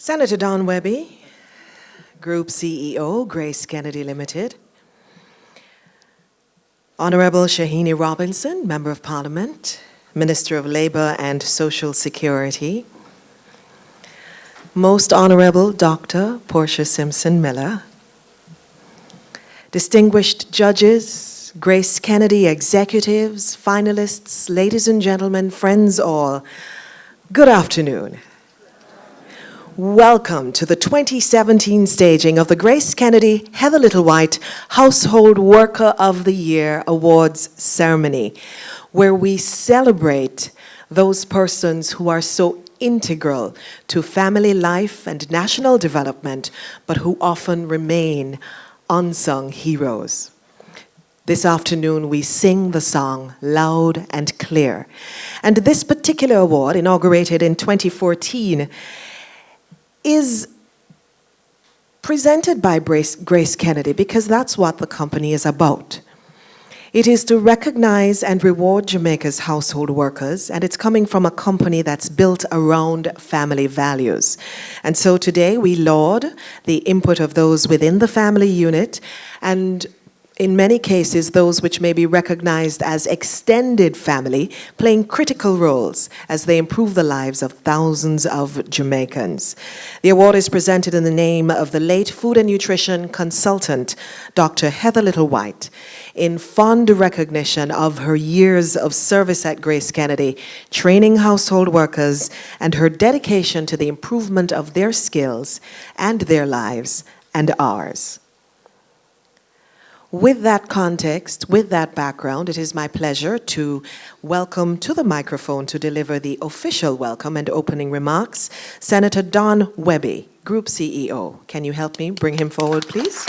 Senator Don Webby, Group CEO, GraceKennedy Limited. Honorable Shahini Robinson, Member of Parliament, Minister of Labour and Social Security. Most Honorable Dr. Portia Simpson Miller. Distinguished judges, GraceKennedy executives, finalists, ladies and gentlemen, friends all, good afternoon. Welcome to the 2017 staging of the GraceKennedy Heather Littlewhite Household Worker of the Year Awards ceremony, where we celebrate those persons who are so integral to family life and national development, but who often remain unsung heroes. This afternoon, we sing the song loud and clear. And this particular award, inaugurated in 2014, is presented by GraceKennedy because that's what the company is about. It is to recognize and reward Jamaica's household workers, and it's coming from a company that's built around family values. And so today we laud the input of those within the family unit, and in many cases, those which may be recognized as extended family, playing critical roles as they improve the lives of thousands of Jamaicans. The award is presented in the name of the late food and nutrition consultant, Dr. Heather Littlewhite, in fond recognition of her years of service at GraceKennedy, training household workers, and her dedication to the improvement of their skills and their lives and ours. With that context, with that background, it is my pleasure to welcome to the microphone to deliver the official welcome and opening remarks, Senator Don Webby, Group CEO. Can you help me bring him forward, please?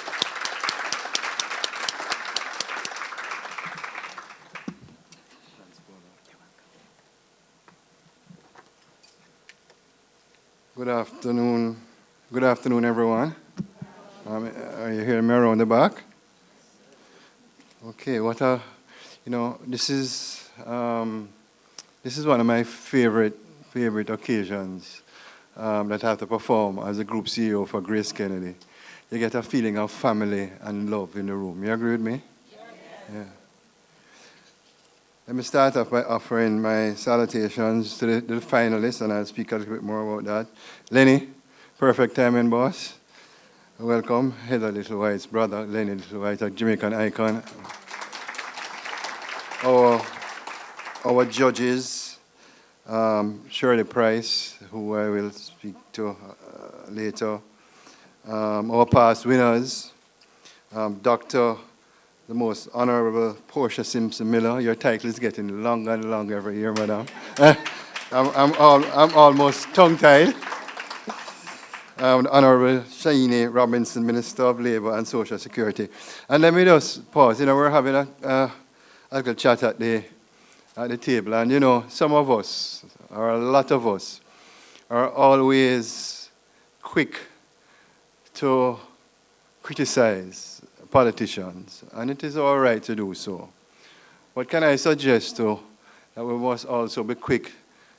Good afternoon. Good afternoon, everyone. Are you hearing me around the back? Okay, this is one of my favorite occasions that I have to perform as a group CEO for GraceKennedy. You get a feeling of family and love in the room. You agree with me? Yes. Yeah. Let me start off by offering my salutations to the finalists, and I'll speak a little bit more about that. Lenny, perfect timing, boss. Welcome, Heather Littlewhite's brother, Lenny Littlewhite, a Jamaican icon. Our judges, Shirley Price, who I will speak to later. Our past winners, Dr. the most Honorable Portia Simpson Miller. Your title is getting longer and longer every year, madam. I'm almost tongue-tied. Honorable Shahini Robinson, Minister of Labour and Social Security. And let me just pause. We're having a little chat at the table. And, some of us, or a lot of us, are always quick to criticize politicians. And it is all right to do so. But can I suggest, that we must also be quick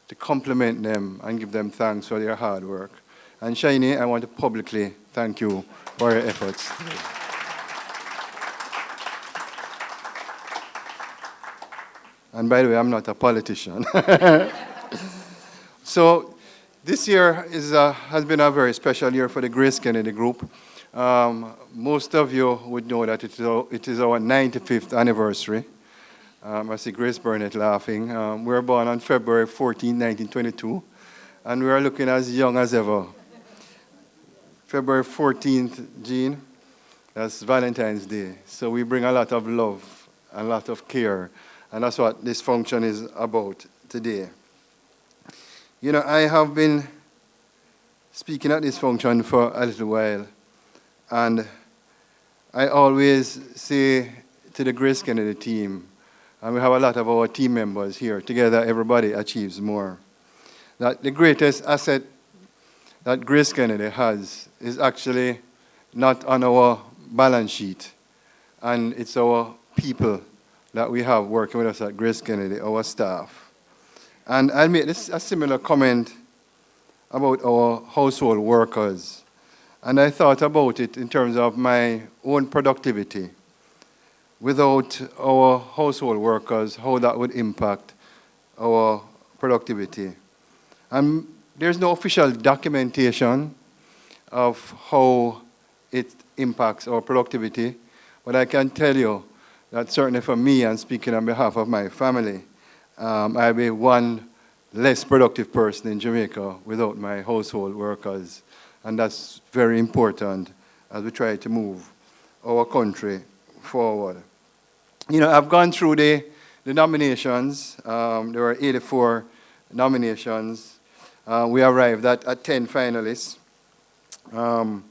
to compliment them and give them thanks for their hard work. And Shahini, I want to publicly thank you for your efforts. And by the way, I'm not a politician. So this year has been a very special year for the GraceKennedy Group. Most of you would know that it is our 95th anniversary. I see Grace Burnett laughing. We were born on February 14, 1922, and we are looking as young as ever. February 14th, Jean, that's Valentine's Day. So we bring a lot of love, a lot of care, and that's what this function is about today. I have been speaking at this function for a little while, and I always say to the GraceKennedy team, and we have a lot of our team members here, together everybody achieves more, that the greatest asset that GraceKennedy has is actually not on our balance sheet, and it's our people that we have working with us at GraceKennedy, our staff. And I'll make a similar comment about our household workers. And I thought about it in terms of my own productivity. Without our household workers, how that would impact our productivity. And there's no official documentation of how it impacts our productivity, but I can tell you that certainly for me, and speaking on behalf of my family, I'll be one less productive person in Jamaica without my household workers. And that's very important as we try to move our country forward. You know, I've gone through the nominations. There were 84 nominations. We arrived at 10 finalists. And,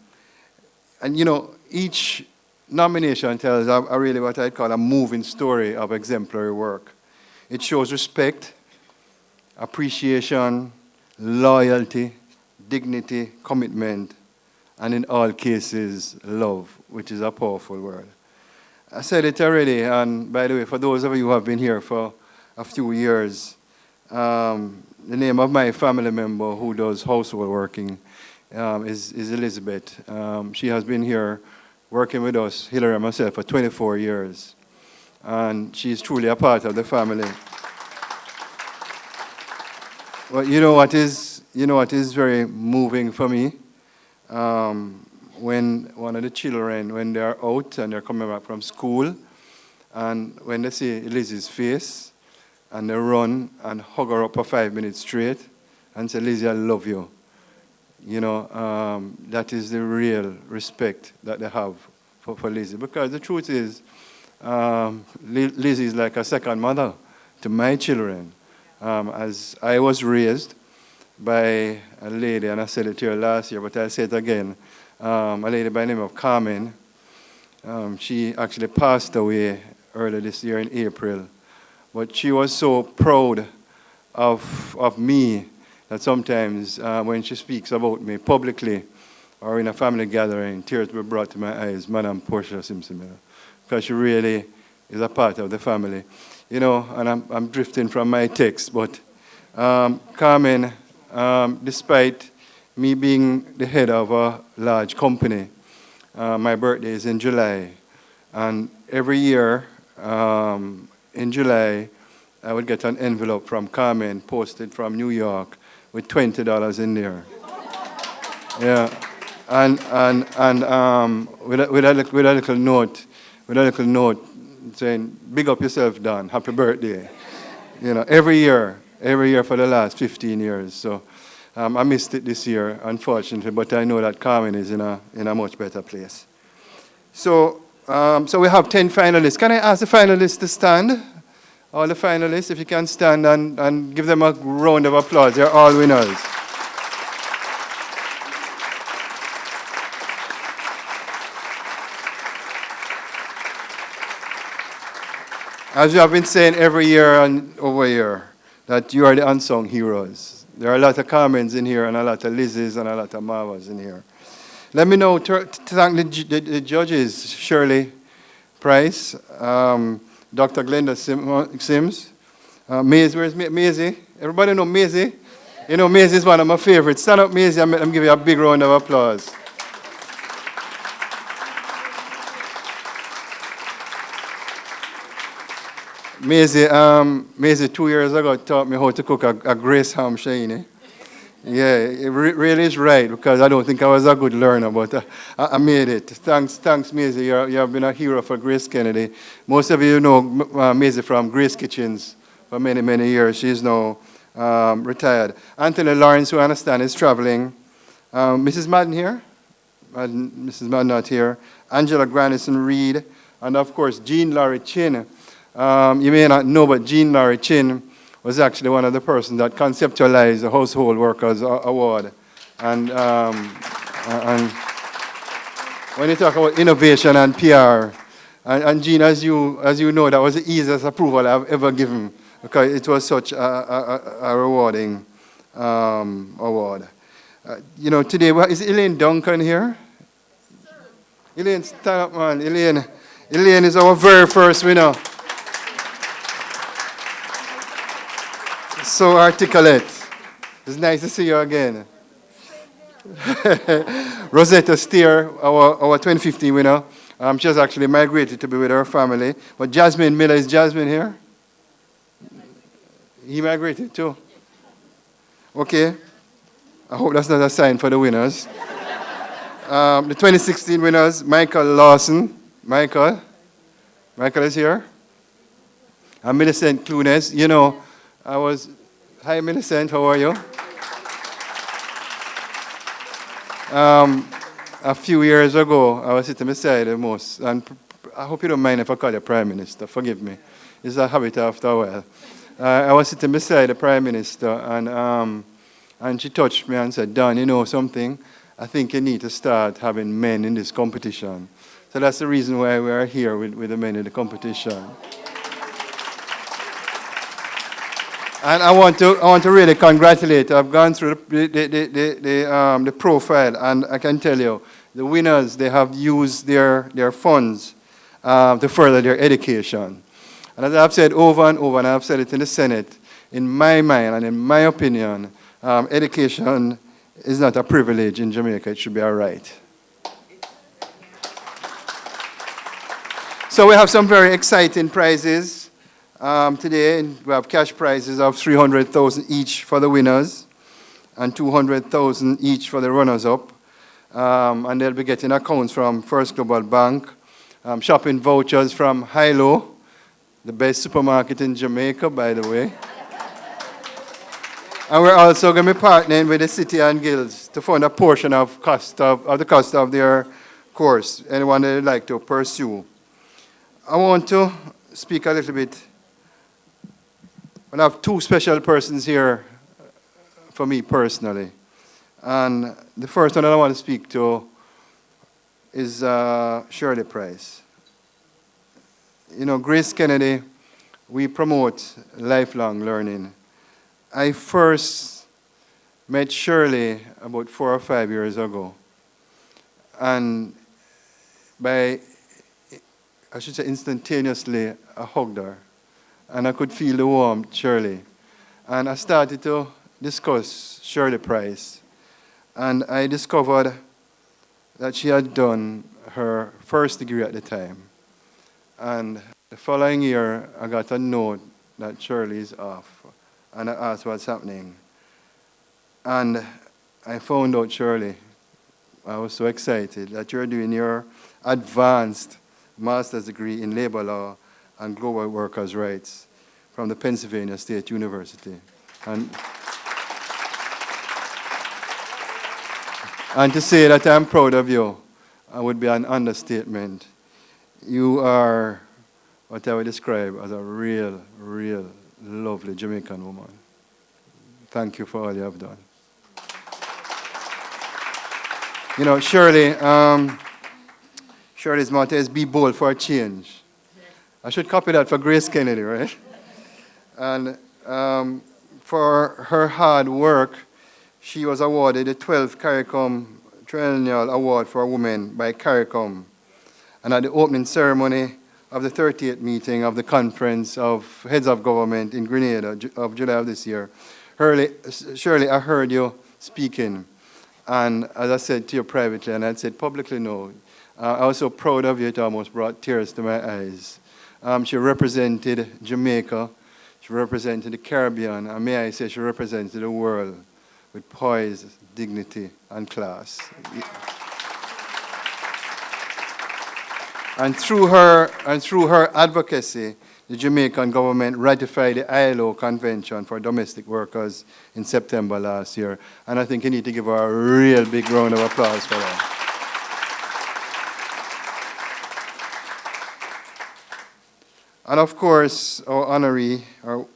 you know, each nomination tells a really what I call a moving story of exemplary work. It shows respect, appreciation, loyalty, dignity, commitment, and in all cases, love, which is a powerful word. I said it already, and by the way, for those of you who have been here for a few years, the name of my family member who does household working is Elizabeth. She has been here working with us, Hillary and myself, for 24 years. And she's truly a part of the family. Well, you know what is very moving for me? When one of the children, when they're out and they're coming back from school, and when they see Lizzie's face, and they run and hug her up for 5 minutes straight, and say, Lizzie, I love you. You know, that is the real respect that they have for Lizzie. Because the truth is, Lizzie is like a second mother to my children. As I was raised by a lady, and I said it here last year, but I'll say it again, a lady by the name of Carmen. She actually passed away earlier this year in April. But she was so proud of me that sometimes when she speaks about me publicly or in a family gathering, tears were brought to my eyes, Madam Portia Simpson, because she really is a part of the family. You know, and I'm drifting from my text, but Carmen, despite me being the head of a large company, my birthday is in July, and every year in July, I would get an envelope from Carmen posted from New York with $20 in there. Yeah, and with a little note saying, "Big up yourself, Don. Happy birthday." You know, every year for the last 15 years. So I missed it this year, unfortunately, but I know that Carmen is in a much better place. So we have 10 finalists. Can I ask the finalists to stand? All the finalists, if you can stand and give them a round of applause. They're all winners. As you have been saying every year and over here, that you are the unsung heroes. There are a lot of Carmens in here and a lot of Lizzies and a lot of Marvas in here. Let me know to thank the judges, Shirley Price, Dr. Glenda Sims, Maisie, where's Maisie? Everybody know Maisie? You know, Maisie is one of my favorites. Stand up, Maisie, and let me give you a big round of applause. Maisie 2 years ago taught me how to cook a Grace ham shiny. Yeah, it really is right, because I don't think I was a good learner, but I made it. Thanks, Maisie. You have been a hero for GraceKennedy. Most of you know Maisie from Grace Kitchens for many, many years. She's now retired. Anthony Lawrence, who I understand is traveling. Mrs. Madden here? Mrs. Madden not here. Angela Grandison Reed. And of course, Jean Laurie Chin. You may not know, but Jean Laurie Chin was actually one of the persons that conceptualized the Household Workers Award. And when you talk about innovation and PR, and Jean, as you know, that was the easiest approval I've ever given, because it was such a rewarding award. You know, today, is Elaine Duncan here? Sir. Elaine, stand up, man. Elaine is our very first winner. So articulate. It's nice to see you again. Rosetta Steer, our 2015 winner. She has actually migrated to be with her family. But Jasmine Miller, is Jasmine here? He migrated too. Okay. I hope that's not a sign for the winners. The 2016 winners, Michael Lawson. Michael is here. And Millicent Clunes. You know, hi Millicent, how are you? A few years ago, I was sitting beside the most, and I hope you don't mind if I call you Prime Minister, forgive me. It's a habit after a while. I was sitting beside the Prime Minister, and she touched me and said, Don, you know something? I think you need to start having men in this competition. So that's the reason why we are here with the men in the competition. And I want to really congratulate. I've gone through the profile, and I can tell you, the winners, they have used their funds to further their education. And as I've said over and over, and I've said it in the Senate, in my mind and in my opinion, education is not a privilege in Jamaica. It should be a right. So we have some very exciting prizes. Today, we have cash prizes of $300,000 each for the winners and $200,000 each for the runners-up. And they'll be getting accounts from First Global Bank, shopping vouchers from Hilo, the best supermarket in Jamaica, by the way. And we're also going to be partnering with the City and Guilds to fund a portion of the cost of their course, anyone that would like to pursue. I want to speak a little bit. I have two special persons here for me personally. And the first one I want to speak to is Shirley Price. You know, GraceKennedy, we promote lifelong learning. I first met Shirley about 4 or 5 years ago. And I should say instantaneously, I hugged her. And I could feel the warmth, Shirley. And I started to discuss Shirley Price. And I discovered that she had done her first degree at the time. And the following year, I got a note that Shirley is off. And I asked what's happening. And I found out, Shirley, I was so excited that you're doing your advanced master's degree in labor law and global workers' rights from the Pennsylvania State University. And to say that I'm proud of you would be an understatement. You are what I would describe as a real, lovely Jamaican woman. Thank you for all you have done. You know, Shirley's motto is be bold for a change. I should copy that for GraceKennedy, right? And for her hard work, she was awarded the 12th CARICOM Triennial Award for Women by CARICOM. And at the opening ceremony of the 38th meeting of the Conference of Heads of Government in Grenada of July of this year, Shirley, I heard you speaking. And as I said to you privately, and I said publicly no, I was so proud of you, it almost brought tears to my eyes. She represented Jamaica, she represented the Caribbean, and may I say she represented the world with poise, dignity, and class. And through her advocacy, the Jamaican government ratified the ILO Convention for Domestic Workers in September last year. And I think you need to give her a real big round of applause for that. And of course, our honoree, our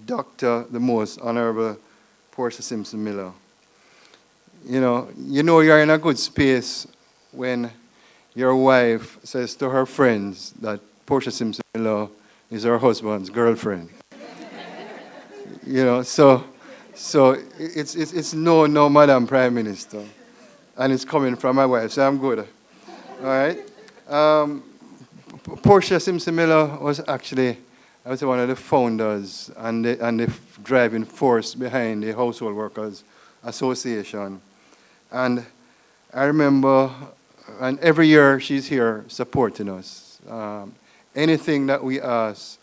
Dr. the Most Honorable Portia Simpson Miller. You know you're in a good space when your wife says to her friends that Portia Simpson Miller is her husband's girlfriend. You know, so it's no, Madam Prime Minister, and it's coming from my wife, so I'm good. All right. Portia Simpson Miller was actually, I was one of the founders and the driving force behind the Household Workers Association. And I remember, and every year she's here supporting us. Anything that we ask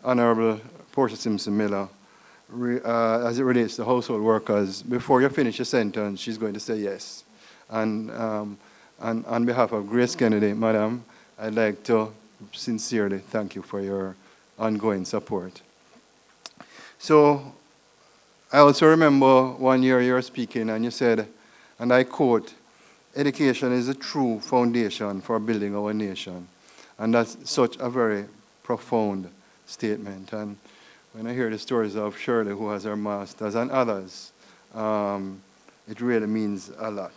Honorable Portia Simpson Miller, as it relates to household workers, before you finish your sentence, she's going to say yes. And on behalf of GraceKennedy, Madam, I'd like to sincerely thank you for your ongoing support. So I also remember one year you were speaking and you said, and I quote, "Education is a true foundation for building our nation." And that's such a very profound statement. And when I hear the stories of Shirley, who has her master's, and others, it really means a lot.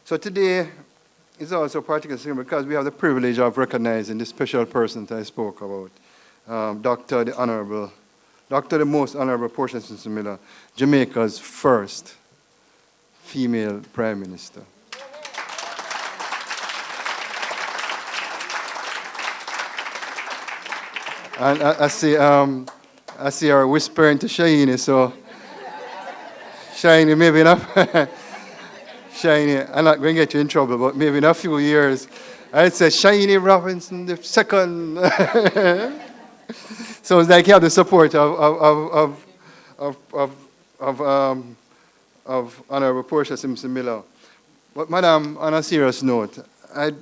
So today is also particularly because we have the privilege of recognizing the special person that I spoke about, Dr. the Most Honorable Portia Simpson Miller, Jamaica's first female Prime Minister. And I see her whispering to Shaini, so Shaini, maybe enough. Shaini, I'm not going to get you in trouble, but maybe in a few years, I'd say Shaini Robinson the second. So it's like you have the support of Honorable Portia Simpson Miller. But Madam, on a serious note, I'd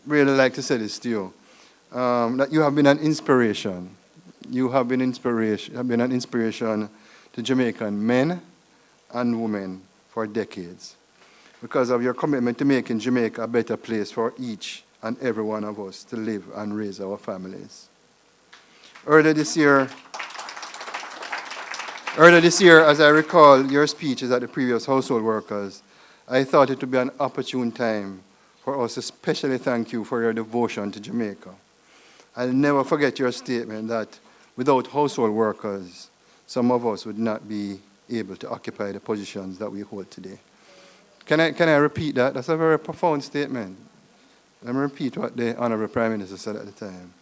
really like to say this to you, that you have been an inspiration. You have been an inspiration to Jamaican men and women for decades because of your commitment to making Jamaica a better place for each and every one of us to live and raise our families. Earlier this year, as I recall your speeches at the previous household workers, I thought it would be an opportune time for us to especially thank you for your devotion to Jamaica. I'll never forget your statement that without household workers, some of us would not be able to occupy the positions that we hold today. Can I repeat that? That's a very profound statement. Let me repeat what the Honorable Prime Minister said at the time.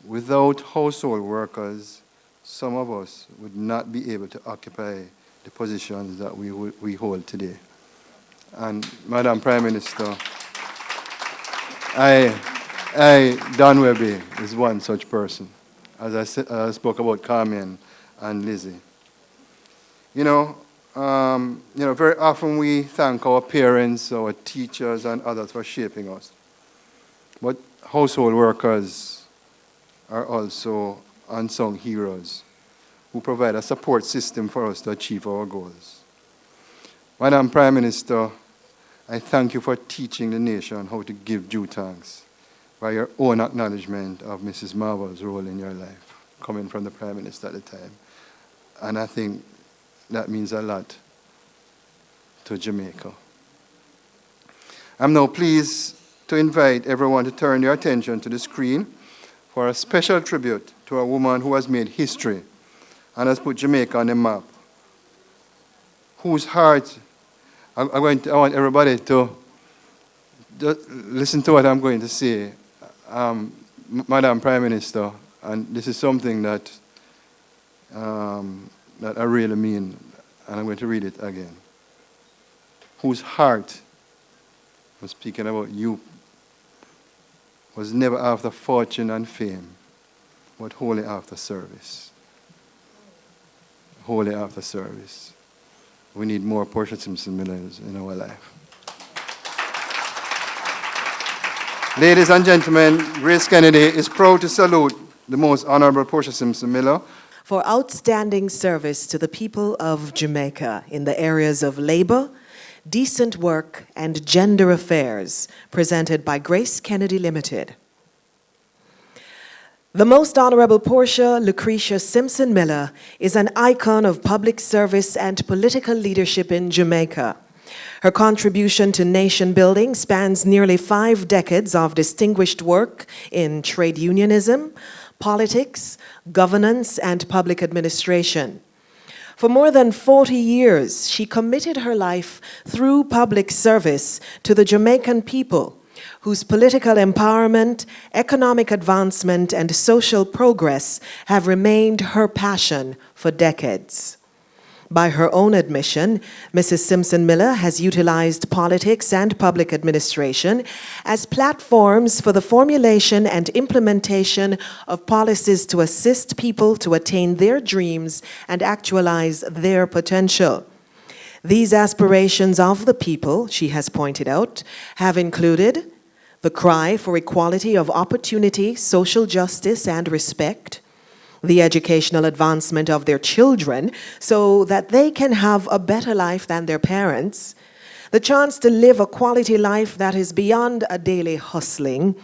Without household workers, some of us would not be able to occupy the positions that we hold today. And Madam Prime Minister, Don Webby is one such person, as I spoke about Carmen and Lizzie. Very often we thank our parents, our teachers, and others for shaping us. But household workers are also unsung heroes who provide a support system for us to achieve our goals. Madam Prime Minister, I thank you for teaching the nation how to give due thanks by your own acknowledgement of Mrs. Marvel's role in your life, coming from the Prime Minister at the time. And I think that means a lot to Jamaica. I'm now pleased to invite everyone to turn their attention to the screen for a special tribute to a woman who has made history and has put Jamaica on the map, whose heart, I want everybody to listen to what I'm going to say. Madam Prime Minister, and this is something that I really mean, and I'm going to read it again. Whose heart, I'm speaking about you, was never after fortune and fame, but wholly after service. Wholly after service. We need more Portia Simpson Millers in our life. Ladies and gentlemen, GraceKennedy is proud to salute the Most Honorable Portia Simpson Miller for outstanding service to the people of Jamaica in the areas of labor, decent work, and gender affairs, presented by GraceKennedy Limited. The Most Honorable Portia Lucretia Simpson Miller is an icon of public service and political leadership in Jamaica. Her contribution to nation building spans nearly 5 decades of distinguished work in trade unionism, politics, governance, and public administration. For more than 40 years, she committed her life through public service to the Jamaican people, whose political empowerment, economic advancement, and social progress have remained her passion for decades. By her own admission, Mrs. Simpson Miller has utilized politics and public administration as platforms for the formulation and implementation of policies to assist people to attain their dreams and actualize their potential. These aspirations of the people, she has pointed out, have included the cry for equality of opportunity, social justice, and respect, the educational advancement of their children so that they can have a better life than their parents, the chance to live a quality life that is beyond a daily hustling,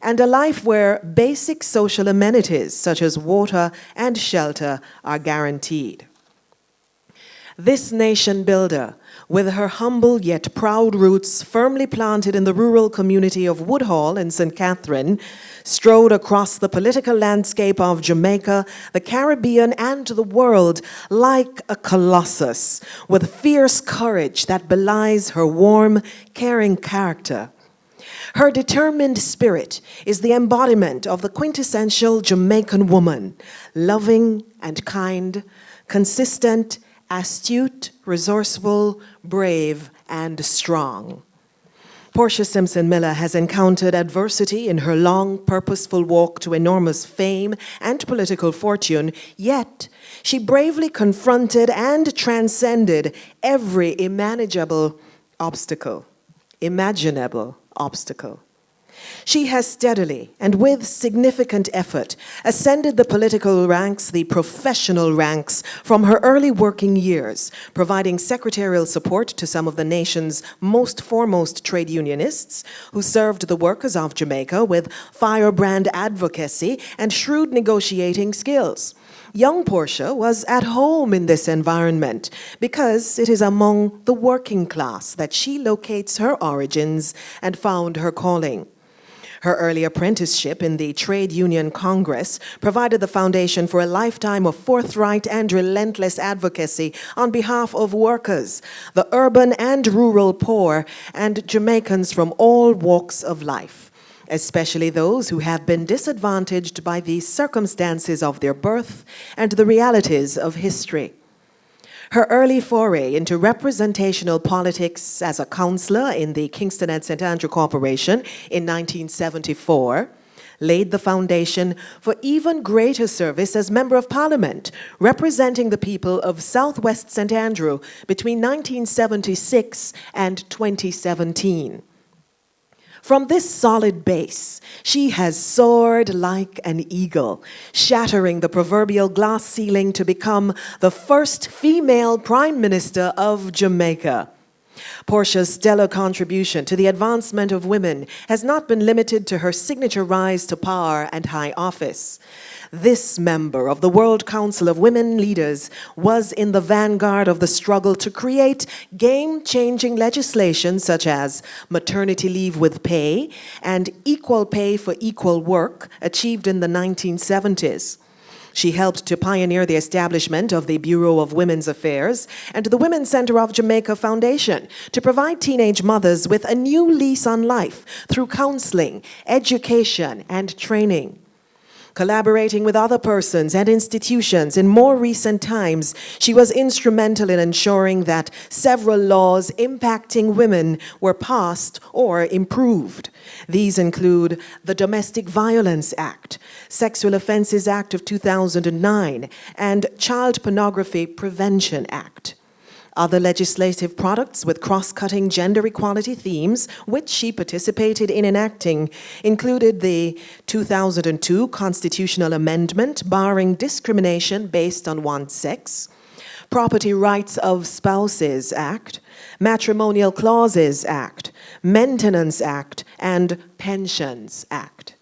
and a life where basic social amenities such as water and shelter are guaranteed. This nation builder, with her humble yet proud roots firmly planted in the rural community of Woodhall in St. Catherine, strode across the political landscape of Jamaica, the Caribbean, and the world like a colossus, with fierce courage that belies her warm, caring character. Her determined spirit is the embodiment of the quintessential Jamaican woman, loving and kind, consistent, astute, resourceful, brave, and strong. Portia Simpson Miller has encountered adversity in her long, purposeful walk to enormous fame and political fortune, yet she bravely confronted and transcended every imaginable obstacle. She has steadily and with significant effort ascended the political ranks, the professional ranks, from her early working years, providing secretarial support to some of the nation's most foremost trade unionists who served the workers of Jamaica with firebrand advocacy and shrewd negotiating skills. Young Portia was at home in this environment because it is among the working class that she locates her origins and found her calling. Her early apprenticeship in the Trade Union Congress provided the foundation for a lifetime of forthright and relentless advocacy on behalf of workers, the urban and rural poor, and Jamaicans from all walks of life, especially those who have been disadvantaged by the circumstances of their birth and the realities of history. Her early foray into representational politics as a councillor in the Kingston and St. Andrew Corporation in 1974 laid the foundation for even greater service as Member of Parliament, representing the people of Southwest St. Andrew between 1976 and 2017. From this solid base, she has soared like an eagle, shattering the proverbial glass ceiling to become the first female Prime Minister of Jamaica. Portia's stellar contribution to the advancement of women has not been limited to her signature rise to power and high office. This member of the World Council of Women Leaders was in the vanguard of the struggle to create game-changing legislation such as maternity leave with pay and equal pay for equal work achieved in the 1970s. She helped to pioneer the establishment of the Bureau of Women's Affairs and the Women's Center of Jamaica Foundation to provide teenage mothers with a new lease on life through counseling, education, and training. Collaborating with other persons and institutions in more recent times, she was instrumental in ensuring that several laws impacting women were passed or improved. These include the Domestic Violence Act, Sexual Offenses Act of 2009, and Child Pornography Prevention Act. Other legislative products with cross-cutting gender equality themes, which she participated in enacting, included the 2002 constitutional amendment barring discrimination based on one's sex, Property Rights of Spouses Act, Matrimonial Clauses Act, Maintenance Act, and Pensions Act.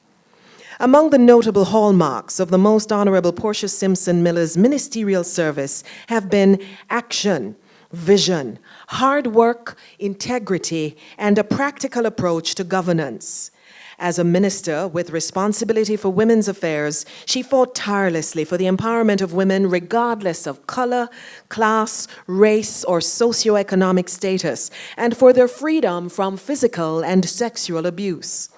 Among the notable hallmarks of the Most Honorable Portia Simpson Miller's ministerial service have been action, vision, hard work, integrity, and a practical approach to governance. As a minister with responsibility for women's affairs, she fought tirelessly for the empowerment of women regardless of color, class, race, or socioeconomic status, and for their freedom from physical and sexual abuse.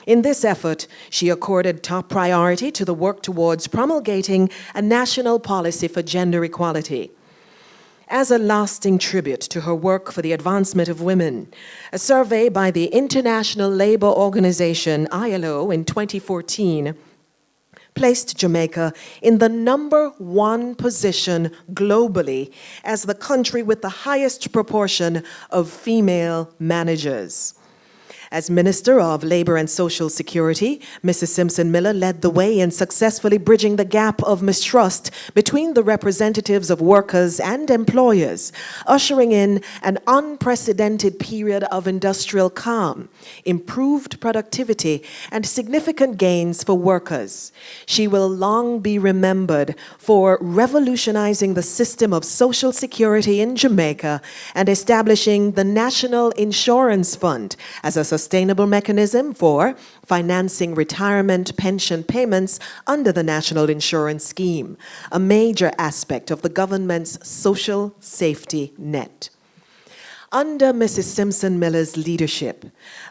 In this effort, she accorded top priority to the work towards promulgating a national policy for gender equality. as a lasting tribute to her work for the advancement of women. A survey by the International Labour Organization, ILO, in 2014 placed Jamaica in the #1 position globally as the country with the highest proportion of female managers. As Minister of Labor and Social Security, Mrs. Simpson Miller led the way in successfully bridging the gap of mistrust between the representatives of workers and employers, ushering in an unprecedented period of industrial calm, improved productivity, and significant gains for workers. She will long be remembered for revolutionizing the system of Social Security in Jamaica and establishing the National Insurance Fund as a sustainable mechanism for financing retirement pension payments under the National Insurance Scheme, a major aspect of the government's social safety net. Under Mrs. Simpson Miller's leadership,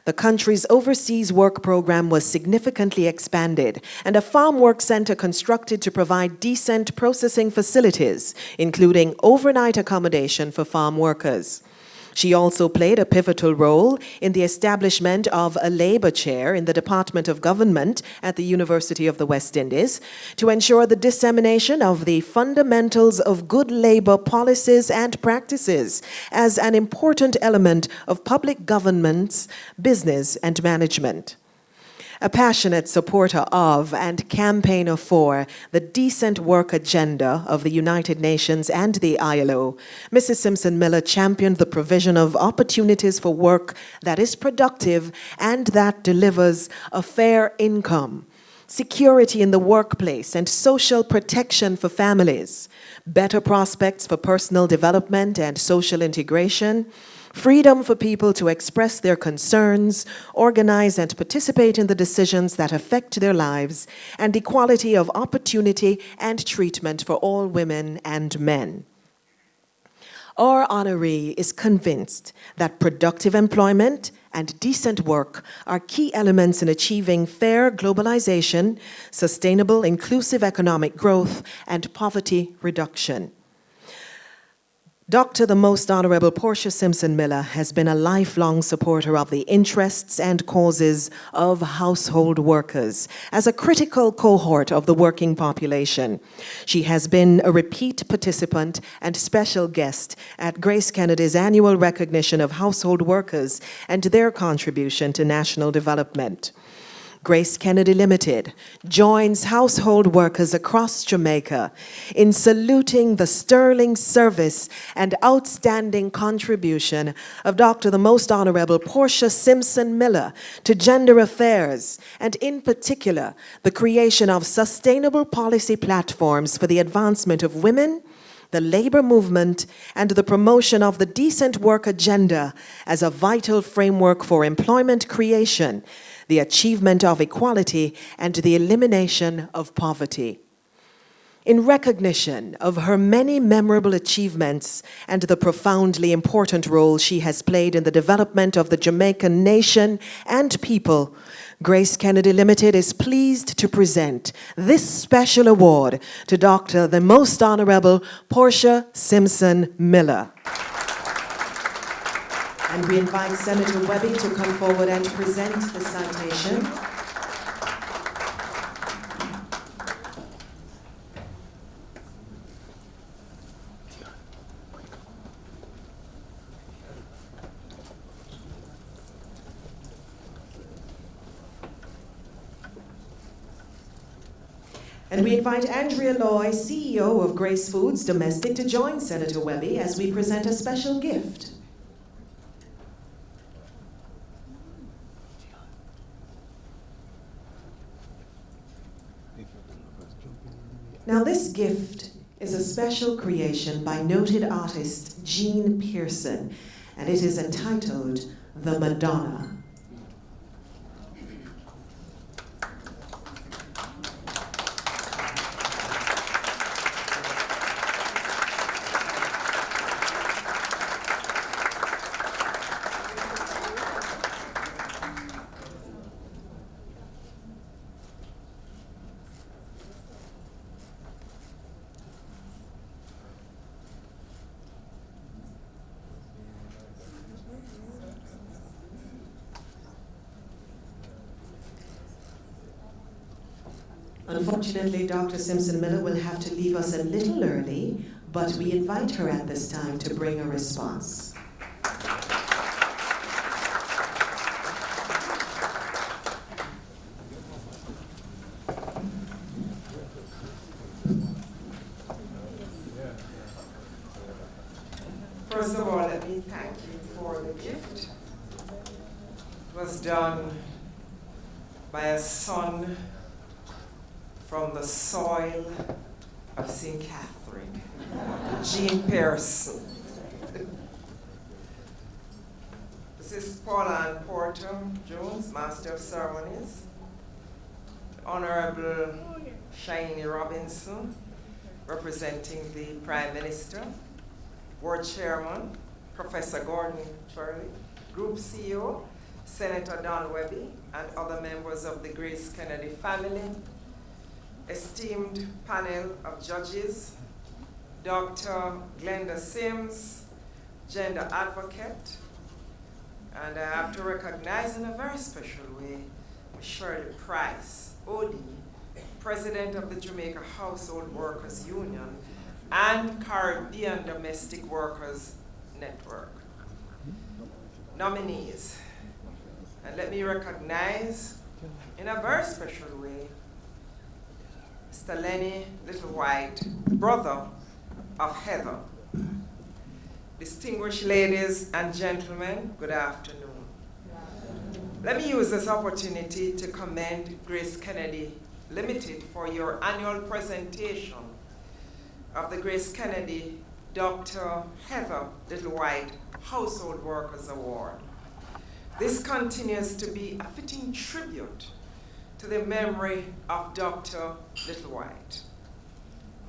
the country's overseas work program was significantly expanded and a farm work center constructed to provide decent processing facilities, including overnight accommodation for farm workers. She also played a pivotal role in the establishment of a labor chair in the Department of Government at the University of the West Indies to ensure the dissemination of the fundamentals of good labor policies and practices as an important element of public government's business and management. A passionate supporter of and campaigner for the decent work agenda of the United Nations and the ILO, Mrs. Simpson Miller championed the provision of opportunities for work that is productive and that delivers a fair income, security in the workplace and social protection for families, better prospects for personal development and social integration, freedom for people to express their concerns, organize and participate in the decisions that affect their lives, and equality of opportunity and treatment for all women and men. Our honoree is convinced that productive employment and decent work are key elements in achieving fair globalization, sustainable inclusive economic growth, and poverty reduction. Dr. the Most Honorable Portia Simpson Miller has been a lifelong supporter of the interests and causes of household workers as a critical cohort of the working population. She has been a repeat participant and special guest at GraceKennedy's annual recognition of household workers and their contribution to national development. GraceKennedy Limited joins household workers across Jamaica in saluting the sterling service and outstanding contribution of Dr. the Most Honorable Portia Simpson Miller to gender affairs, and in particular, the creation of sustainable policy platforms for the advancement of women, the labor movement, and the promotion of the decent work agenda as a vital framework for employment creation, the achievement of equality, and the elimination of poverty. In recognition of her many memorable achievements and the profoundly important role she has played in the development of the Jamaican nation and people, GraceKennedy Limited is pleased to present this special award to Dr. the Most Honorable Portia Simpson Miller. And we invite Senator Webby to come forward and present the citation. And we invite Andrea Loy, CEO of Grace Foods Domestic, to join Senator Webby as we present a special gift. Now, this gift is a special creation by noted artist Jean Pearson, and it is entitled The Madonna. Unfortunately, Dr. Simpson Miller will have to leave us a little early, but we invite her at this time to bring a response. First of all, let me thank you for the gift. It was done by a son from the soil of St. Catherine, Jean Pearson. This is Paula and Portia Jones, Master of Ceremonies. Honorable Shiny Robinson, representing the Prime Minister. Board Chairman, Professor Gordon Shirley, Group CEO, Senator Don Webby, and other members of the GraceKennedy family, esteemed panel of judges, Dr. Glenda Sims, gender advocate, and I have to recognize in a very special way Ms. Shirley Price, OD, President of the Jamaica Household Workers Union, and Caribbean Domestic Workers Network. Nominees. And let me recognize, in a very special way, Mr. Lenny Littlewhite, brother of Heather. Distinguished ladies and gentlemen, good afternoon. Let me use this opportunity to commend GraceKennedy Limited for your annual presentation of the GraceKennedy Dr. Heather Littlewhite Household Workers Award. This continues to be a fitting tribute to the memory of Dr. Littlewhite,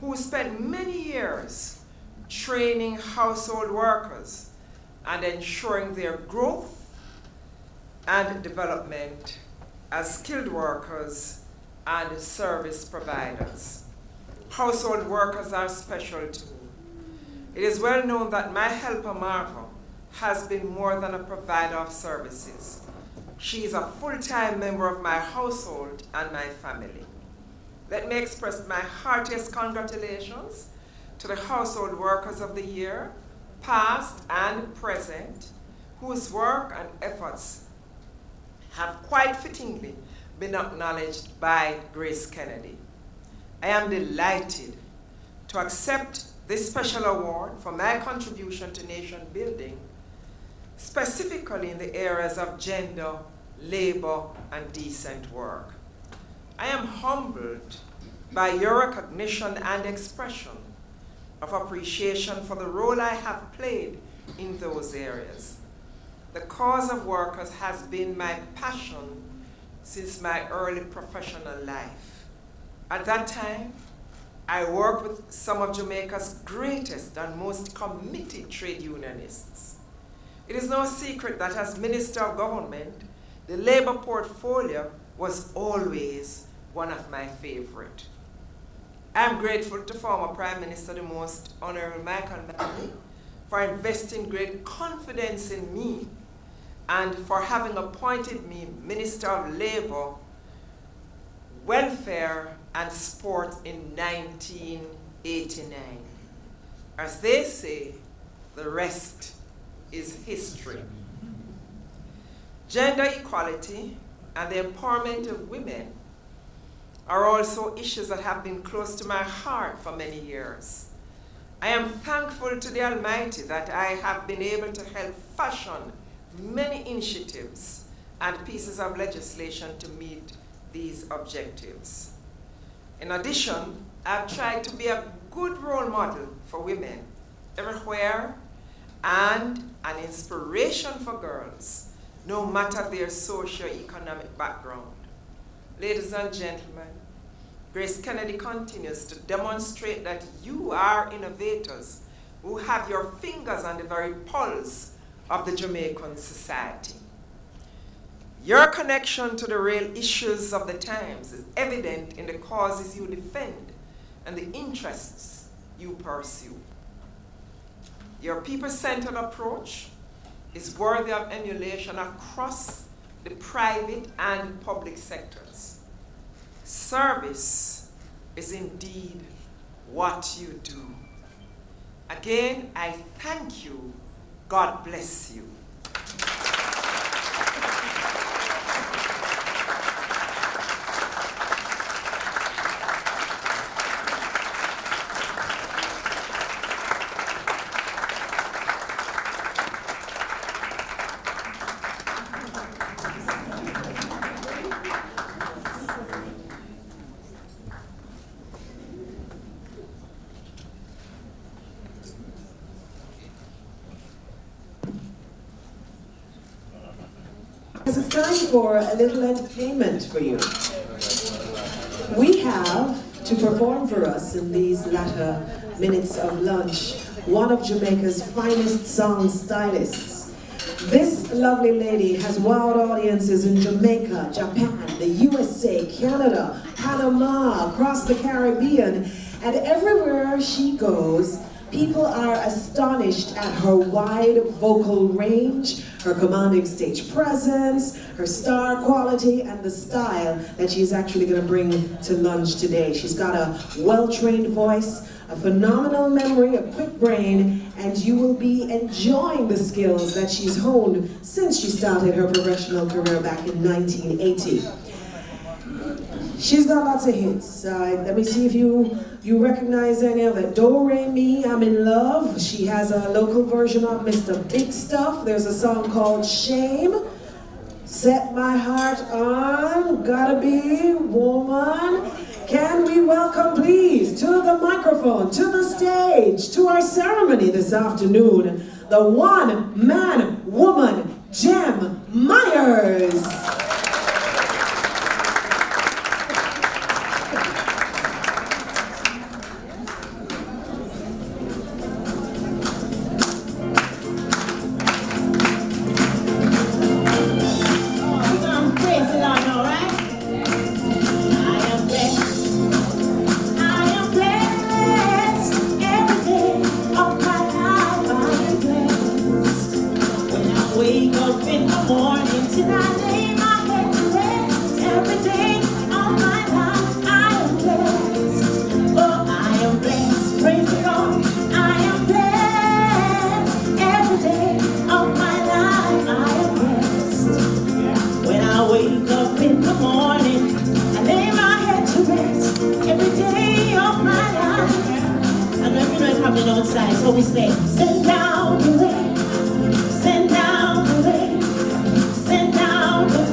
who spent many years training household workers and ensuring their growth and development as skilled workers and service providers. Household workers are special to me. It is well known that my helper Marva has been more than a provider of services. She is a full-time member of my household and my family. Let me express my heartiest congratulations to the household workers of the year, past and present, whose work and efforts have quite fittingly been acknowledged by GraceKennedy. I am delighted to accept this special award for my contribution to nation building, specifically in the areas of gender, labor, and decent work. I am humbled by your recognition and expression of appreciation for the role I have played in those areas. The cause of workers has been my passion since my early professional life. At that time, I worked with some of Jamaica's greatest and most committed trade unionists. It is no secret that as Minister of Government, the labor portfolio was always one of my favorite. I am grateful to former Prime Minister, the Most Honorable Michael Manley, for investing great confidence in me and for having appointed me Minister of Labor, Welfare and Sport in 1989. As they say, the rest is history. Gender equality and the empowerment of women are also issues that have been close to my heart for many years. I am thankful to the Almighty that I have been able to help fashion many initiatives and pieces of legislation to meet these objectives. In addition, I've tried to be a good role model for women everywhere and an inspiration for girls, no matter their socio-economic background. Ladies and gentlemen, GraceKennedy continues to demonstrate that you are innovators who have your fingers on the very pulse of the Jamaican society. Your connection to the real issues of the times is evident in the causes you defend and the interests you pursue. Your people-centered approach is worthy of emulation across the private and public sectors. Service is indeed what you do. Again, I thank you. God bless you. It's time for a little entertainment for you. We have to perform for us in these latter minutes of lunch one of Jamaica's finest song stylists. This lovely lady has wowed audiences in Jamaica, Japan, the USA, Canada, Panama, across the Caribbean, and everywhere she goes, people are astonished at her wide vocal range, her commanding stage presence, her star quality, and the style that she's actually going to bring to lunch today. She's got a well-trained voice, a phenomenal memory, a quick brain, and you will be enjoying the skills that she's honed since she started her professional career back in 1980. She's got lots of hits. Let me see if you recognize any of it. Do, Re, Mi, I'm in Love. She has a local version of Mr. Big Stuff. There's a song called Shame. Set My Heart On, Gotta Be Woman. Can we welcome, please, to the microphone, to the stage, to our ceremony this afternoon, the one-man woman, Jem Myers. So we say, send down the rain, send down the rain, send down the rain.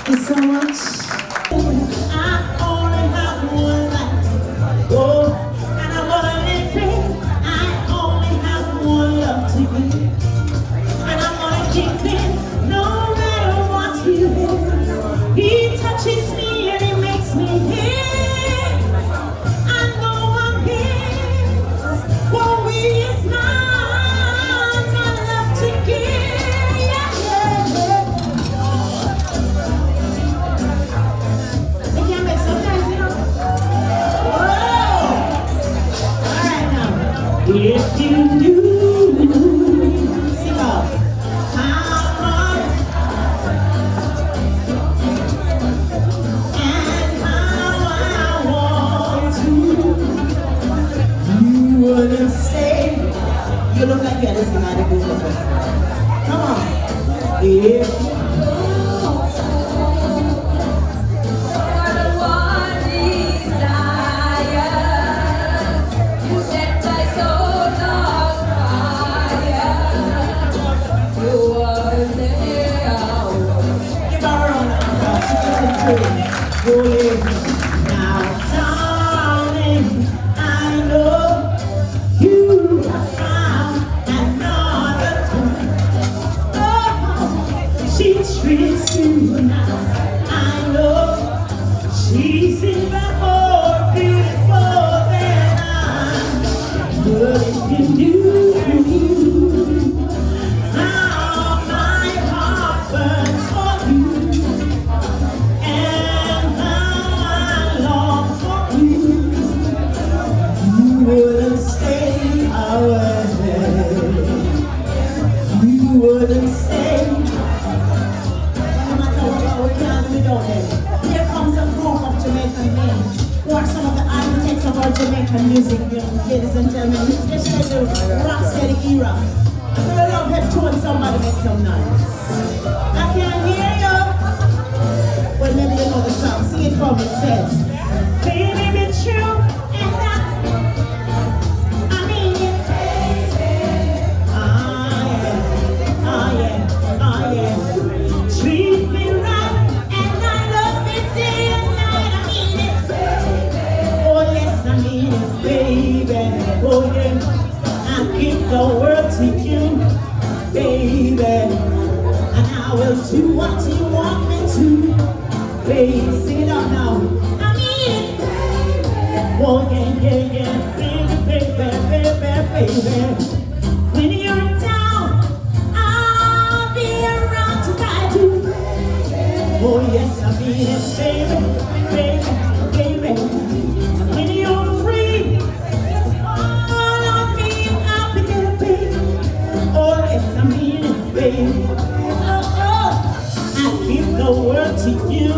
you so much. I only have one life. Oh, and I wanna live it. I only have one love to give. And I'm gonna keep it no matter what he is. He touches me and he makes me his. I know I'm his. For he is mine. I love to give. Yeah, yeah, yeah. They can't make some noise, you know. Whoa! All right now. If you knew, sing off. How much and how I want to, you wouldn't say. You look like you're listening to the business. Come on. If give her a round of applause. She can pray. Oh, yeah. Now, darling, I know you found another one. Oh, she treats you nice. I know she's even more beautiful than I. But if you knew how my heart burns for you, and how I long for you, you wouldn't stay away. You wouldn't stay. No matter what we can't do without them. Here comes a group of Jamaican men who are some of the architects of our Jamaican music, ladies and gentlemen, especially the rocksteady era. I'm gonna love head to and somebody make some noise. I can't hear you. Well, maybe you know the song. Sing it for me. It says, baby, be true, and I mean it. Ah, yeah, ah, yeah. Treat me right, and I love it day and night. I mean it. Oh, yes, I mean it, baby. Oh, yeah. I give the world to you, baby. And I will do what you want me to, baby. Sing it out now. I mean it, baby. Oh, yeah, yeah, yeah. Baby, baby, baby, baby. When you're down, I'll be around to guide you. Oh, yes, I mean it, baby, baby, baby. When you're free, all of me, I'll be there, baby. Oh, yes, I mean it, baby. Oh, oh, I give the world to you,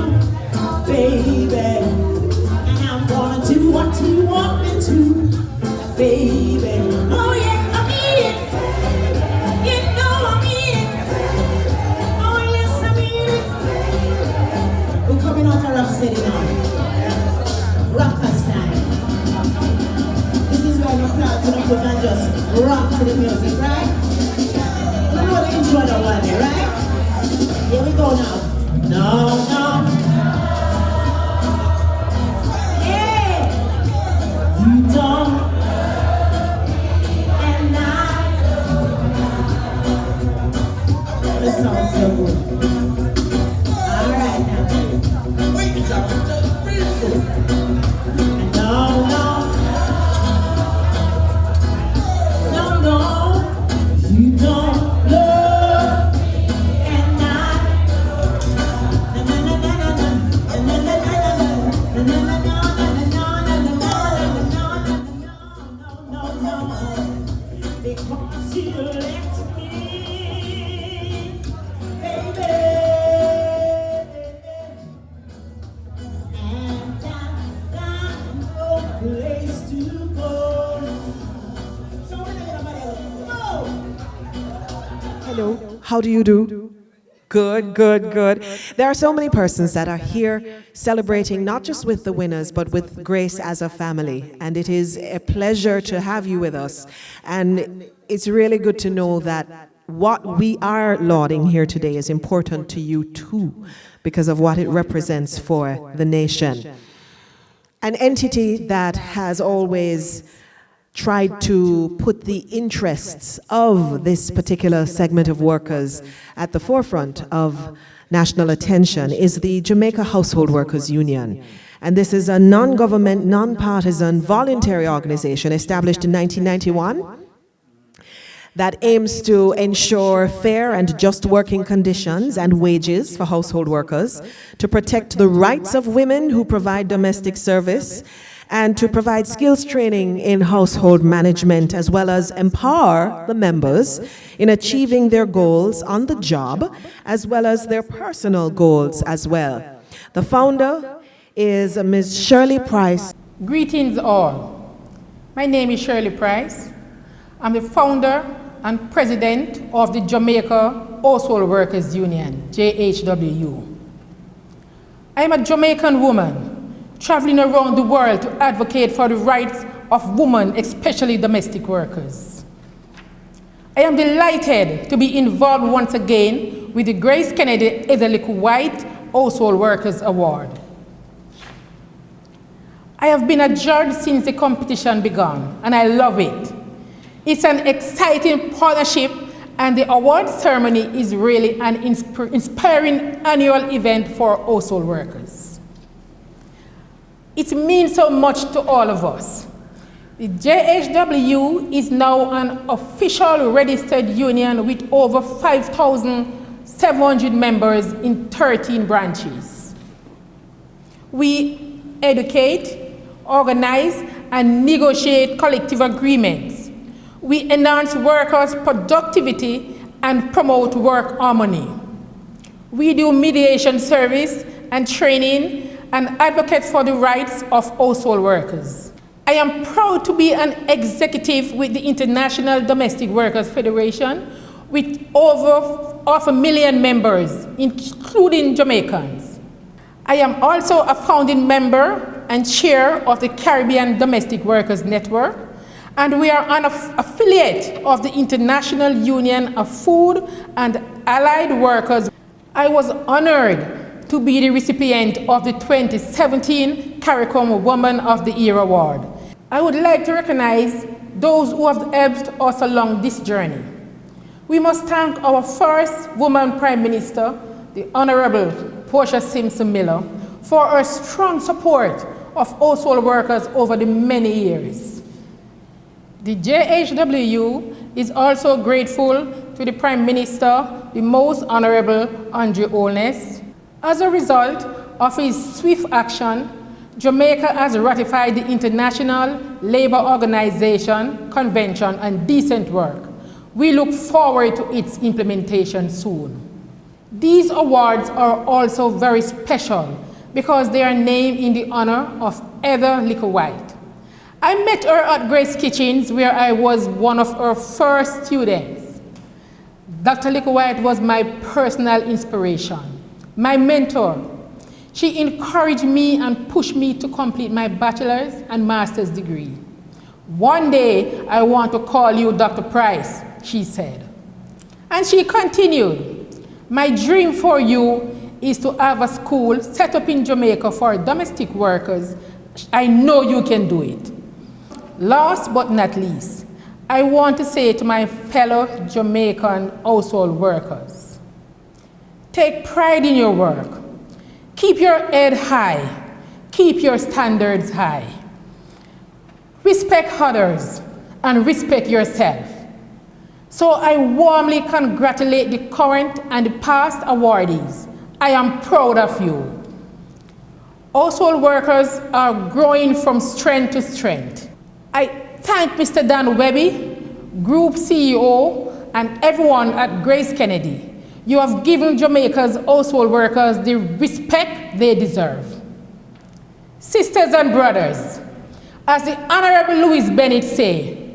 baby. And I'm gonna do what you want me to, baby. Oh, yeah, I mean it. You know I mean it. Oh, yes, I mean it. We're coming out of Rhapsody now. Rockers time. This is where you crowd to the foot and just rock to the music, right? You know the intro of the one there, right? Here we go now. No, no. Hey! You don't. And I. This sounds so good. All right now. Wait, no, no. No, no. You don't love. And I. Na, na, na, na, na, na, na, na, na, na, na, na, na. Because you left me, baby, and I got no place to go. So when everybody go. Hello, how do you do? Good, good, good. There are so many persons that are here celebrating not just with the winners, but with Grace as a family. And it is a pleasure to have you with us. And it's really good to know that what we are lauding here today is important to you too, because of what it represents for the nation. An entity that has always tried to put the interests of this particular segment of workers at the forefront of national attention is the Jamaica Household Workers Union. And this is a non-government, non-partisan, voluntary organization established in 1991 that aims to ensure fair and just working conditions and wages for household workers, to protect the rights of women who provide domestic service, and to provide skills training in household management, as well as empower the members in achieving their goals on the job, as well as their personal goals as well. The founder is Ms. Shirley Price. Greetings all. My name is Shirley Price. I'm the founder and president of the Jamaica Household Workers Union, JHWU. I am a Jamaican woman traveling around the world to advocate for the rights of women, especially domestic workers. I am delighted to be involved once again with the GraceKennedy Ethnic White Household Workers Award. I have been a judge since the competition began, and I love it. It's an exciting partnership, and the award ceremony is really an inspiring annual event for household workers. It means so much to all of us. The JHW is now an official registered union with over 5,700 members in 13 branches. We educate, organize, and negotiate collective agreements. We enhance workers' productivity and promote work harmony. We do mediation service and training and advocate for the rights of household workers. I am proud to be an executive with the International Domestic Workers Federation with over 500,000 members, including Jamaicans. I am also a founding member and chair of the Caribbean Domestic Workers Network, and we are an affiliate of the International Union of Food and Allied Workers. I was honored to be the recipient of the 2017 CARICOM Woman of the Year Award. I would like to recognize those who have helped us along this journey. We must thank our first woman Prime Minister, the Honorable Portia Simpson Miller, for her strong support of household workers over the many years. The JHWU is also grateful to the Prime Minister, the Most Honorable Andrew Holness. As a result of his swift action, Jamaica has ratified the International Labour Organization Convention on Decent Work. We look forward to its implementation soon. These awards are also very special because they are named in the honor of Heather Lickle White. I met her at Grace Kitchens, where I was one of her first students. Dr. Lickle White was my personal inspiration, my mentor. She encouraged me and pushed me to complete my bachelor's and master's degree. One day, I want to call you Dr. Price, she said. And she continued, my dream for you is to have a school set up in Jamaica for domestic workers. I know you can do it. Last but not least, I want to say to my fellow Jamaican household workers, take pride in your work. Keep your head high. Keep your standards high. Respect others and respect yourself. So I warmly congratulate the current and the past awardees. I am proud of you. Household workers are growing from strength to strength. I thank Mr. Dan Webby, Group CEO, and everyone at GraceKennedy. You have given Jamaica's household workers the respect they deserve. Sisters and brothers, as the Honorable Louis Bennett say,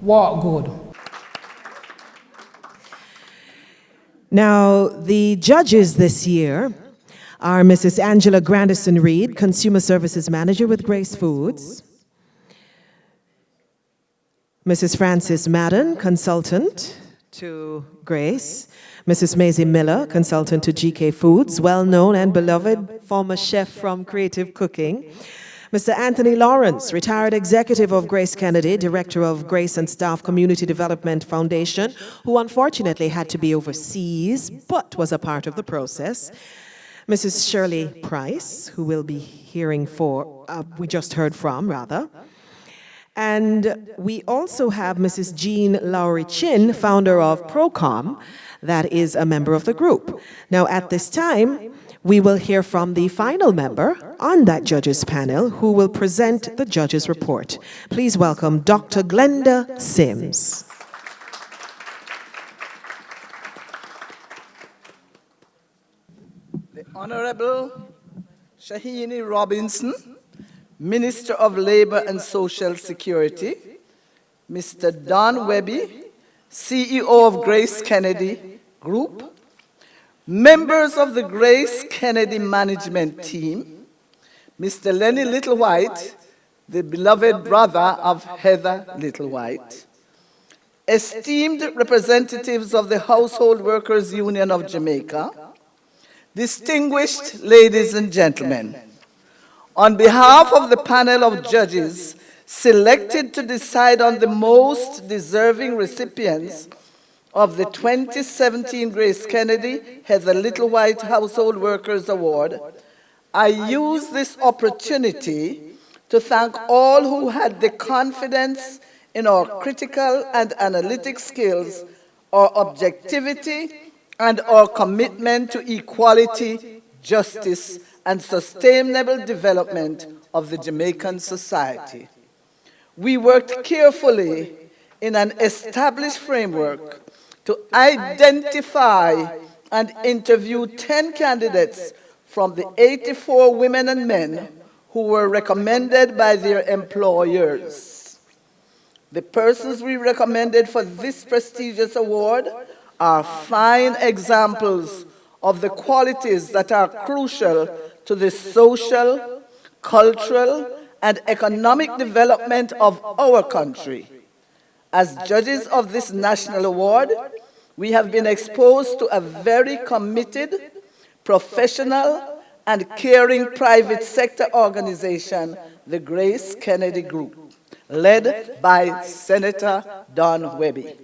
walk good. Now, the judges this year are Mrs. Angela Grandison-Reed, Consumer Services Manager with Grace Foods, Mrs. Frances Madden, Consultant to Grace, Mrs. Maisie Miller, consultant to GK Foods, well-known and beloved former chef from Creative Cooking. Mr. Anthony Lawrence, retired executive of GraceKennedy, director of Grace and Staff Community Development Foundation, who unfortunately had to be overseas, but was a part of the process. Mrs. Shirley Price, who we'll be hearing we just heard from, rather. And we also have Mrs. Jean Lowry Chin, founder of Procom, that is a member of the group. Now, at this time, we will hear from the final member on that judges panel who will present the judges' report. Please welcome Dr. Glenda Sims. The Honorable Shahini Robinson, Minister of Labor and Social Security, Mr. Don Webby, CEO of GraceKennedy Group, members of the GraceKennedy management team, Mr. Lenny Littlewhite, the beloved brother of Heather Littlewhite, esteemed representatives of the Household Workers Union of Jamaica, distinguished ladies and gentlemen, on behalf of the panel of judges selected to decide on the most deserving recipients of the 2017 GraceKennedy Heather Littlewhite Household Workers Award, I use this opportunity to thank all who had the confidence in our critical and analytic skills, our objectivity, and our commitment to equality, justice, and sustainable development of the Jamaican society. We worked carefully in an established framework to identify and interview 10 candidates from the 84 women and men who were recommended by their employers. The persons we recommended for this prestigious award are fine examples of the qualities that are crucial to the social, cultural, and economic development of our country. As judges of this national award, we have been exposed to a very committed, professional, and caring private sector organization, the GraceKennedy Group, led by Senator Don Webby,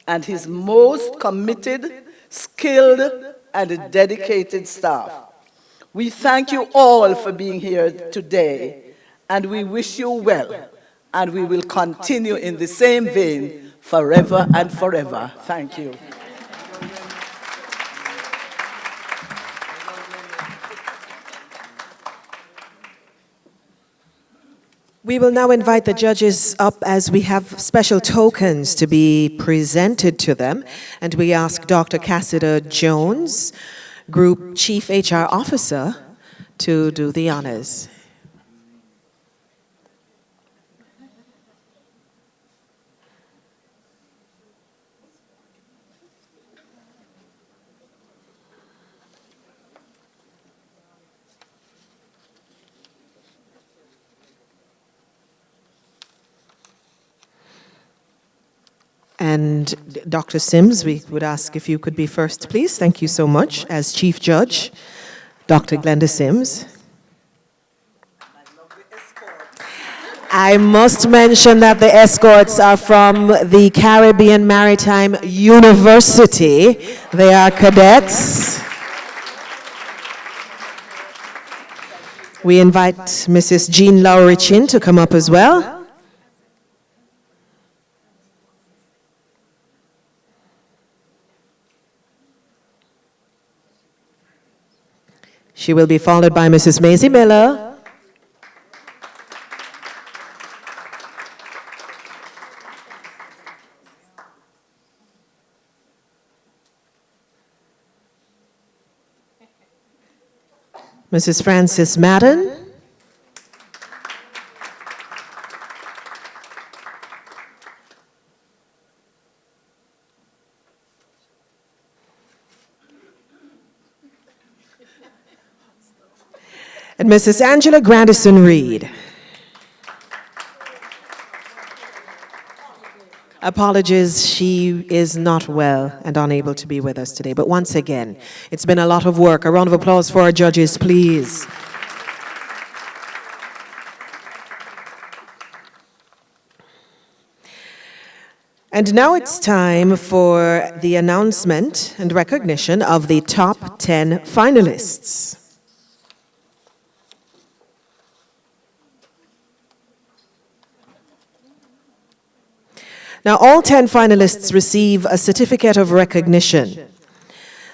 and his most committed, skilled, and dedicated staff. We thank you all for being here today, and we wish you well, and we will continue in the same vein forever and forever. Thank you. We will now invite the judges up as we have special tokens to be presented to them, and we ask Dr. Cassida Jones, Group Chief HR Officer, to do the honors. And Dr. Sims, we would ask if you could be first, please. Thank you so much. As Chief Judge, Dr. Glenda Sims. I must mention that the escorts are from the Caribbean Maritime University. They are cadets. We invite Mrs. Jean Lowry Chin to come up as well. She will be followed by Mrs. Maisie Miller. Mrs. Frances Madden. And Mrs. Angela Grandison Reed. Apologies, she is not well and unable to be with us today. But once again, it's been a lot of work. A round of applause for our judges, please. And now it's time for the announcement and recognition of the top 10 finalists. Now, all 10 finalists receive a certificate of recognition.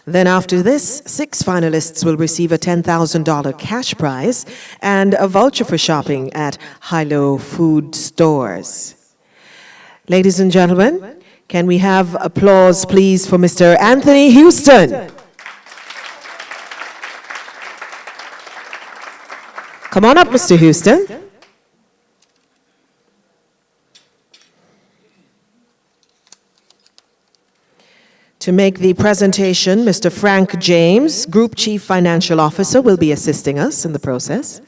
Then after this, 6 finalists will receive a $10,000 cash prize and a voucher for shopping at high-low food stores. Ladies and gentlemen, can we have applause, please, for Mr. Anthony Houston? Come on up, Mr. Houston. To make the presentation, Mr. Frank James, Group Chief Financial Officer, will be assisting us in the process.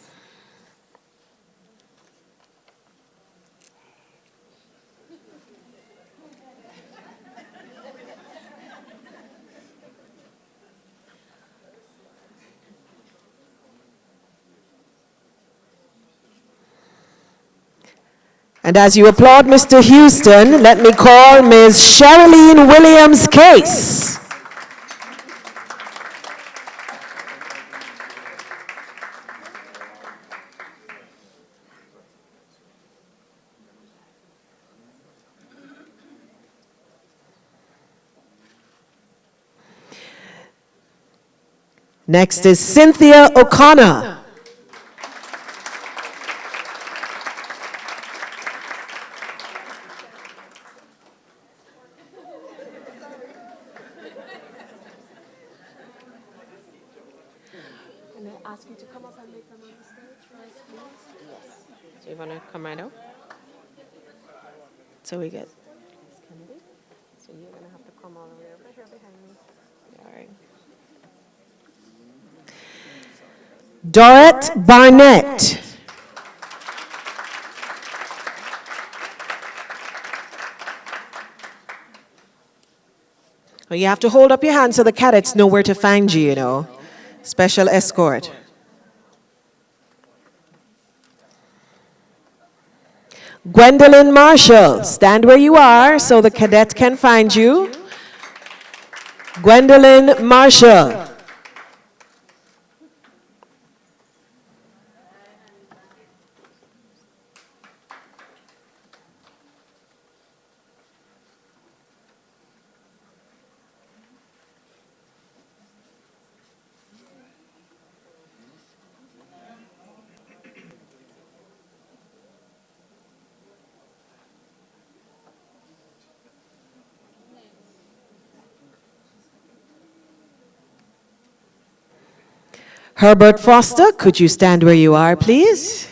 And as you applaud Mr. Houston, let me call Ms. Sherilyn Williams-Case. Next is Cynthia O'Connor. Ask you to come up and make them on the stage first, please? Yes. So you want to come right out? So we get GraceKennedy. So you're going to have to come all the way over here behind me. All right. Dorrit Barnett. Well, you have to hold up your hand so the cadets know where to find you, you know. Special escort. Gwendolyn Marshall, stand where you are so the cadet can find you. Gwendolyn Marshall. Herbert Foster, could you stand where you are, please?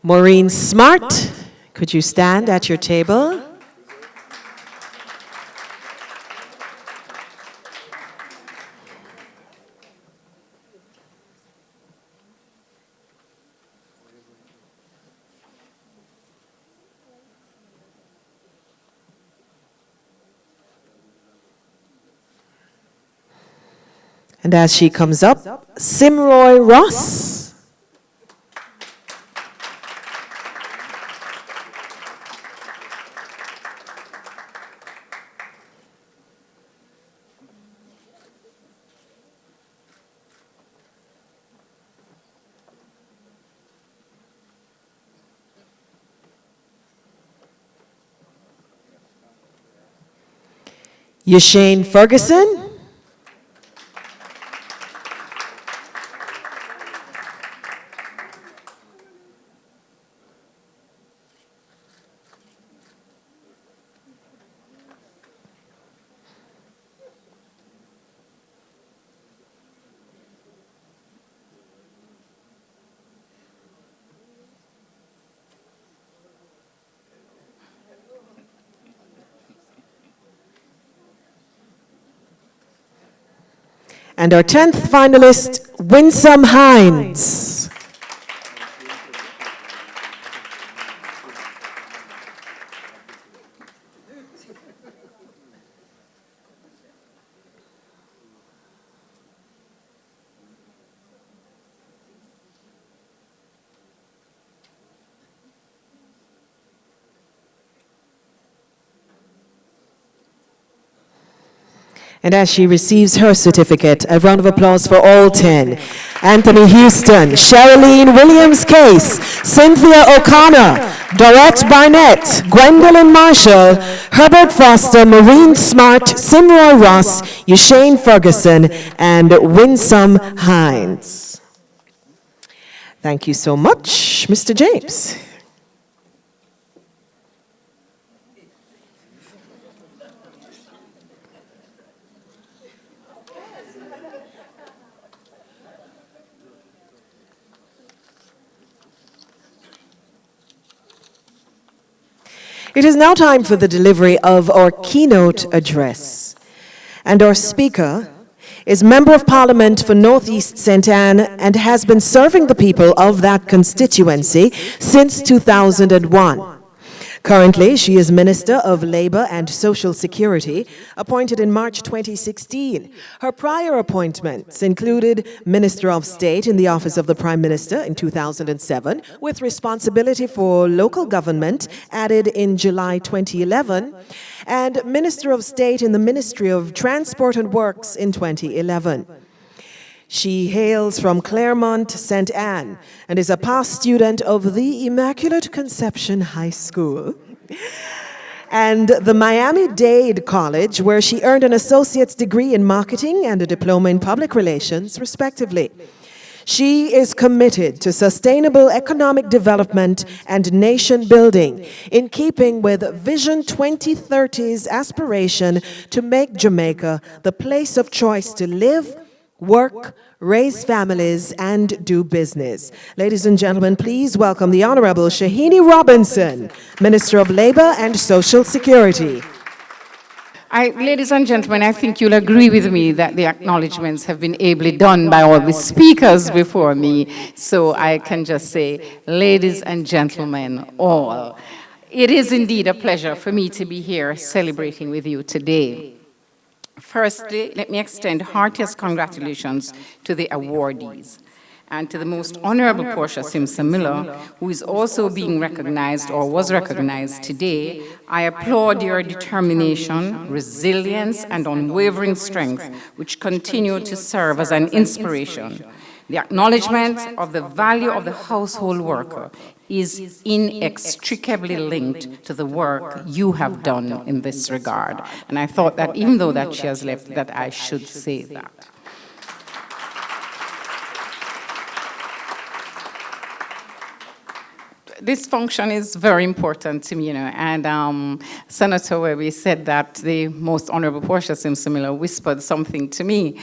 Maureen Smart, could you stand at your table? And as she comes up, Simroy Ross. Yashane Ferguson. And our 10th finalist, Winsome Hines. And as she receives her certificate, a round of applause for all 10. Anthony Houston, Sherilyn Williams Case, Cynthia O'Connor, Dorette Barnett, Gwendolyn Marshall, Herbert Foster, Maureen Smart, Simroy Ross, Ushane Ferguson, and Winsome Hines. Thank you so much, Mr. James. It is now time for the delivery of our keynote address. And our speaker is Member of Parliament for North East St. Anne and has been serving the people of that constituency since 2001. Currently, she is Minister of Labour and Social Security, appointed in March 2016. Her prior appointments included Minister of State in the Office of the Prime Minister in 2007, with responsibility for local government added in July 2011, and Minister of State in the Ministry of Transport and Works in 2011. She hails from Claremont, St. Anne, and is a past student of the Immaculate Conception High School and the Miami-Dade College, where she earned an associate's degree in marketing and a diploma in public relations, respectively. She is committed to sustainable economic development and nation building, in keeping with Vision 2030's aspiration to make Jamaica the place of choice to live, work, raise families, and do business. Ladies and gentlemen, please welcome the Honorable Shahini Robinson, Minister of Labour and Social Security. Ladies and gentlemen, I think you'll agree with me that the acknowledgements have been ably done by all the speakers before me. So I can just say, ladies and gentlemen, all. It is indeed a pleasure for me to be here celebrating with you today. Firstly, let me extend heartiest congratulations to the awardees and to the Most Honorable Portia Simpson Miller, who is also being recognized or was recognized today. I applaud your determination, resilience, and unwavering strength, which continue to serve as an inspiration. The acknowledgement of the value of the household worker is inextricably linked to the work you have done in this regard. And I thought that even though that she has left, that I should say that. This function is very important to me, and Senator Webby said that the Most Honorable Portia Simpson Miller whispered something to me.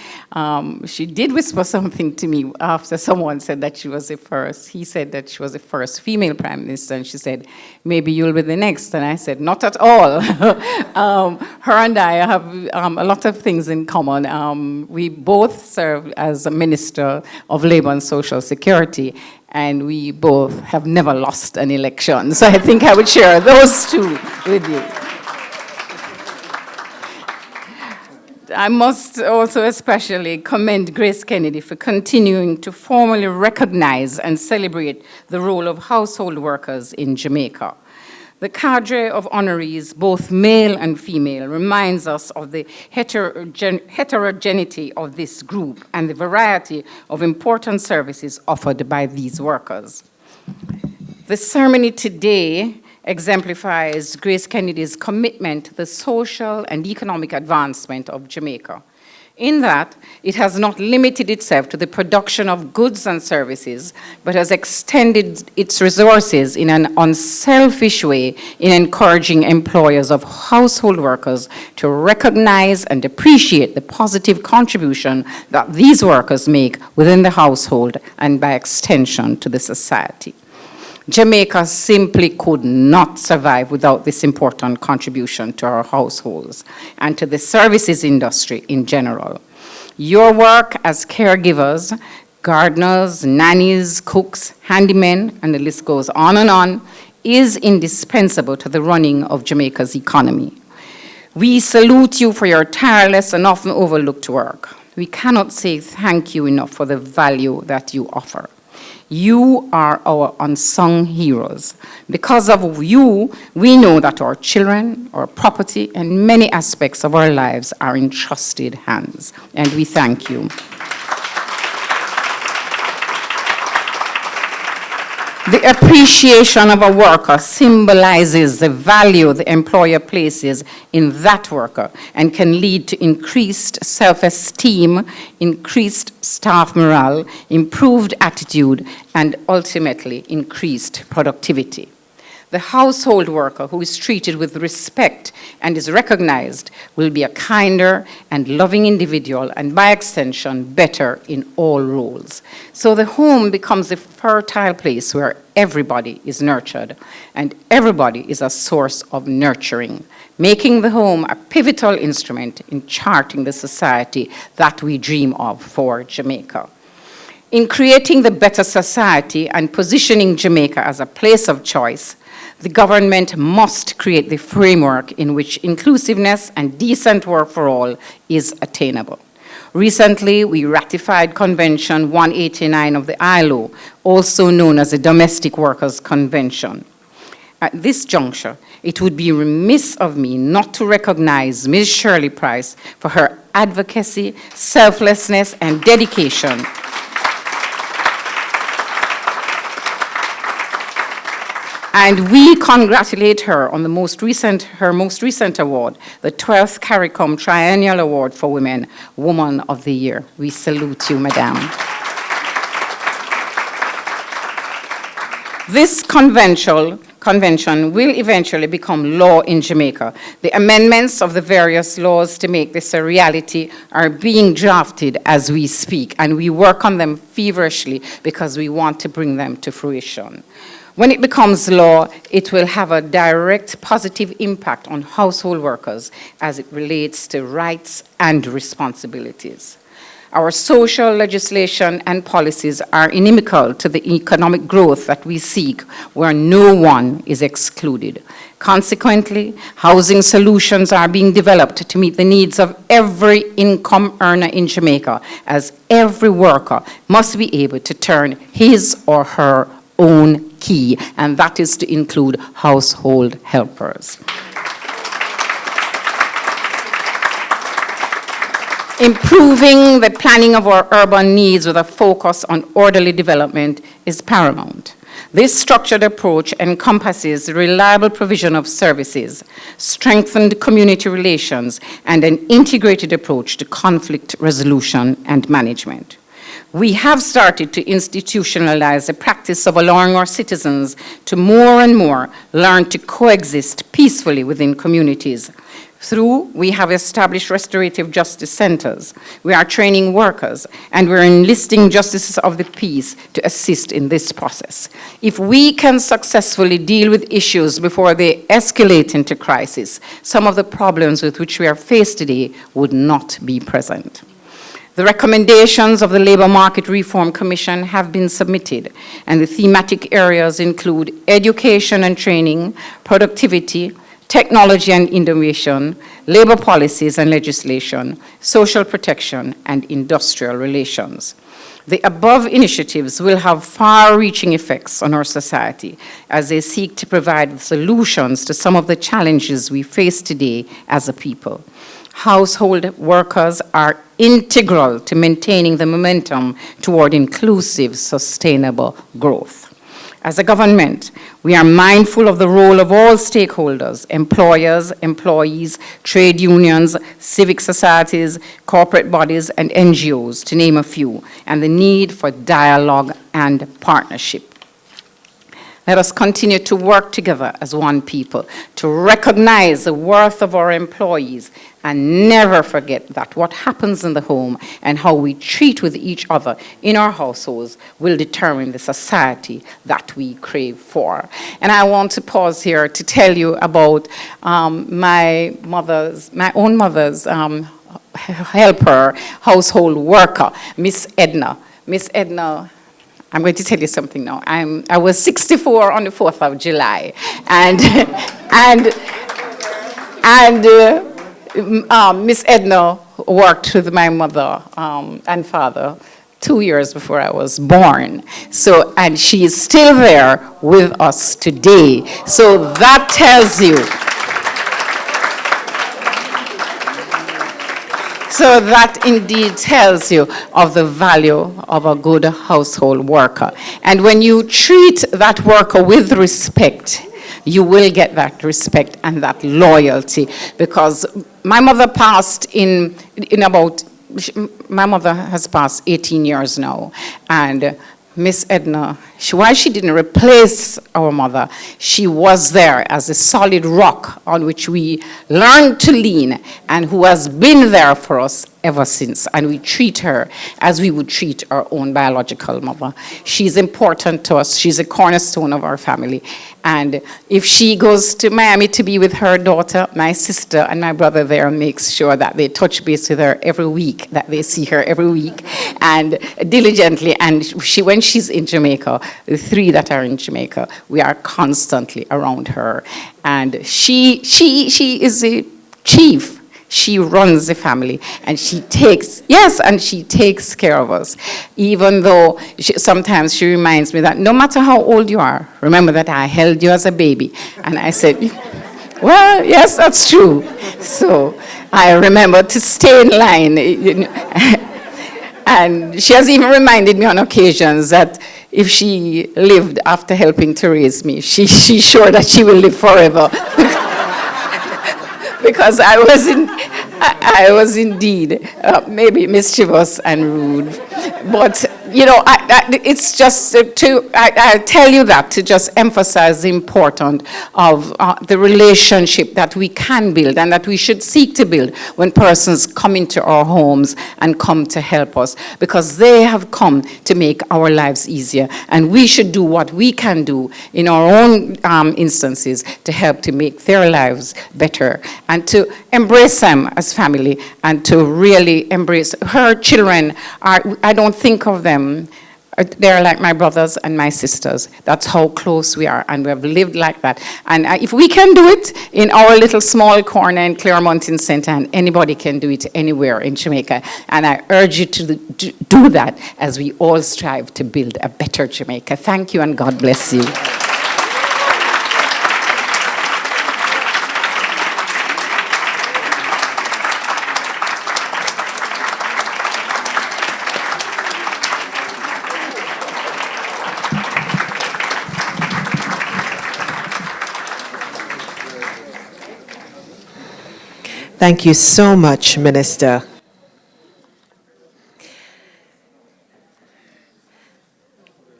She did whisper something to me after someone said that she was the first. He said that she was the first female Prime Minister, and she said, maybe you'll be the next. And I said, not at all. Her and I have a lot of things in common. We both serve as a Minister of Labour and Social Security, and we both have never lost an election. So I think I would share those two with you. I must also especially commend GraceKennedy for continuing to formally recognize and celebrate the role of household workers in Jamaica. The cadre of honorees, both male and female, reminds us of the heterogeneity of this group and the variety of important services offered by these workers. The ceremony today exemplifies GraceKennedy's commitment to the social and economic advancement of Jamaica, in that it has not limited itself to the production of goods and services, but has extended its resources in an unselfish way in encouraging employers of household workers to recognize and appreciate the positive contribution that these workers make within the household and by extension to the society. Jamaica simply could not survive without this important contribution to our households and to the services industry in general. Your work as caregivers, gardeners, nannies, cooks, handymen, and the list goes on, is indispensable to the running of Jamaica's economy. We salute you for your tireless and often overlooked work. We cannot say thank you enough for the value that you offer. You are our unsung heroes. Because of you, we know that our children, our property, and many aspects of our lives are in trusted hands, and we thank you. The appreciation of a worker symbolizes the value the employer places in that worker and can lead to increased self-esteem, increased staff morale, improved attitude, and ultimately increased productivity. The household worker who is treated with respect and is recognized will be a kinder and loving individual, and by extension, better in all roles. So the home becomes a fertile place where everybody is nurtured and everybody is a source of nurturing, making the home a pivotal instrument in charting the society that we dream of for Jamaica. In creating the better society and positioning Jamaica as a place of choice, the government must create the framework in which inclusiveness and decent work for all is attainable. Recently, we ratified Convention 189 of the ILO, also known as the Domestic Workers Convention. At this juncture, it would be remiss of me not to recognize Ms. Shirley Price for her advocacy, selflessness, and dedication. And we congratulate her on her most recent award, the 12th CARICOM Triennial Award for Women, Woman of the Year. We salute you, Madam. This convention will eventually become law in Jamaica. The amendments of the various laws to make this a reality are being drafted as we speak, and we work on them feverishly because we want to bring them to fruition. When it becomes law, it will have a direct positive impact on household workers as it relates to rights and responsibilities. Our social legislation and policies are inimical to the economic growth that we seek, where no one is excluded. Consequently, housing solutions are being developed to meet the needs of every income earner in Jamaica, as every worker must be able to turn his or her own key, and that is to include household helpers. Improving the planning of our urban needs with a focus on orderly development is paramount. This structured approach encompasses reliable provision of services, strengthened community relations, and an integrated approach to conflict resolution and management. We have started to institutionalize the practice of allowing our citizens to more and more learn to coexist peacefully within communities. We have established restorative justice centers. We are training workers, and we're enlisting justices of the peace to assist in this process. If we can successfully deal with issues before they escalate into crisis, some of the problems with which we are faced today would not be present. The recommendations of the Labor Market Reform Commission have been submitted, and the thematic areas include education and training, productivity, technology and innovation, labor policies and legislation, social protection, and industrial relations. The above initiatives will have far-reaching effects on our society as they seek to provide solutions to some of the challenges we face today as a people. Household workers are integral to maintaining the momentum toward inclusive, sustainable growth. As a government, we are mindful of the role of all stakeholders, employers, employees, trade unions, civic societies, corporate bodies, and NGOs, to name a few, and the need for dialogue and partnership. Let us continue to work together as one people to recognize the worth of our employees and never forget that what happens in the home and how we treat with each other in our households will determine the society that we crave for. And I want to pause here to tell you about my own mother's helper, household worker, Miss Edna. Miss Edna, I'm going to tell you something now. I was 64 on the 4th of July, and Miss Edna worked with my mother and father 2 years before I was born. So, and she is still there with us today. So that tells you. So that indeed tells you of the value of a good household worker. And when you treat that worker with respect, you will get that respect and that loyalty. Because my mother passed my mother has passed 18 years now. And Miss Edna, while she didn't replace our mother, she was there as a solid rock on which we learned to lean, and who has been there for us ever since. And we treat her as we would treat our own biological mother. She's important to us. She's a cornerstone of our family. And if she goes to Miami to be with her daughter, my sister and my brother there makes sure that they touch base with her every week, that they see her every week, and diligently. And when she's in Jamaica, the three that are in Jamaica, we are constantly around her. And she is a chief. She runs the family, and she takes care of us. Even though sometimes she reminds me that no matter how old you are, remember that I held you as a baby. And I said, well, yes, that's true. So I remember to stay in line. And she has even reminded me on occasions that if she lived after helping to raise me, she's sure that she will live forever. Because I was indeed maybe mischievous and rude. But, you know, it's just I tell you that to just emphasize the importance of the relationship that we can build and that we should seek to build when persons come into our homes and come to help us, because they have come to make our lives easier. And we should do what we can do in our own instances to help to make their lives better and to embrace them as family and to really embrace her children. I don't think of them. They're like my brothers and my sisters. That's how close we are, and we have lived like that. And if we can do it in our little small corner in Claremont Center, and anybody can do it anywhere in Jamaica, and I urge you to do that as we all strive to build a better Jamaica. Thank you, and God bless you. Thank you so much, Minister.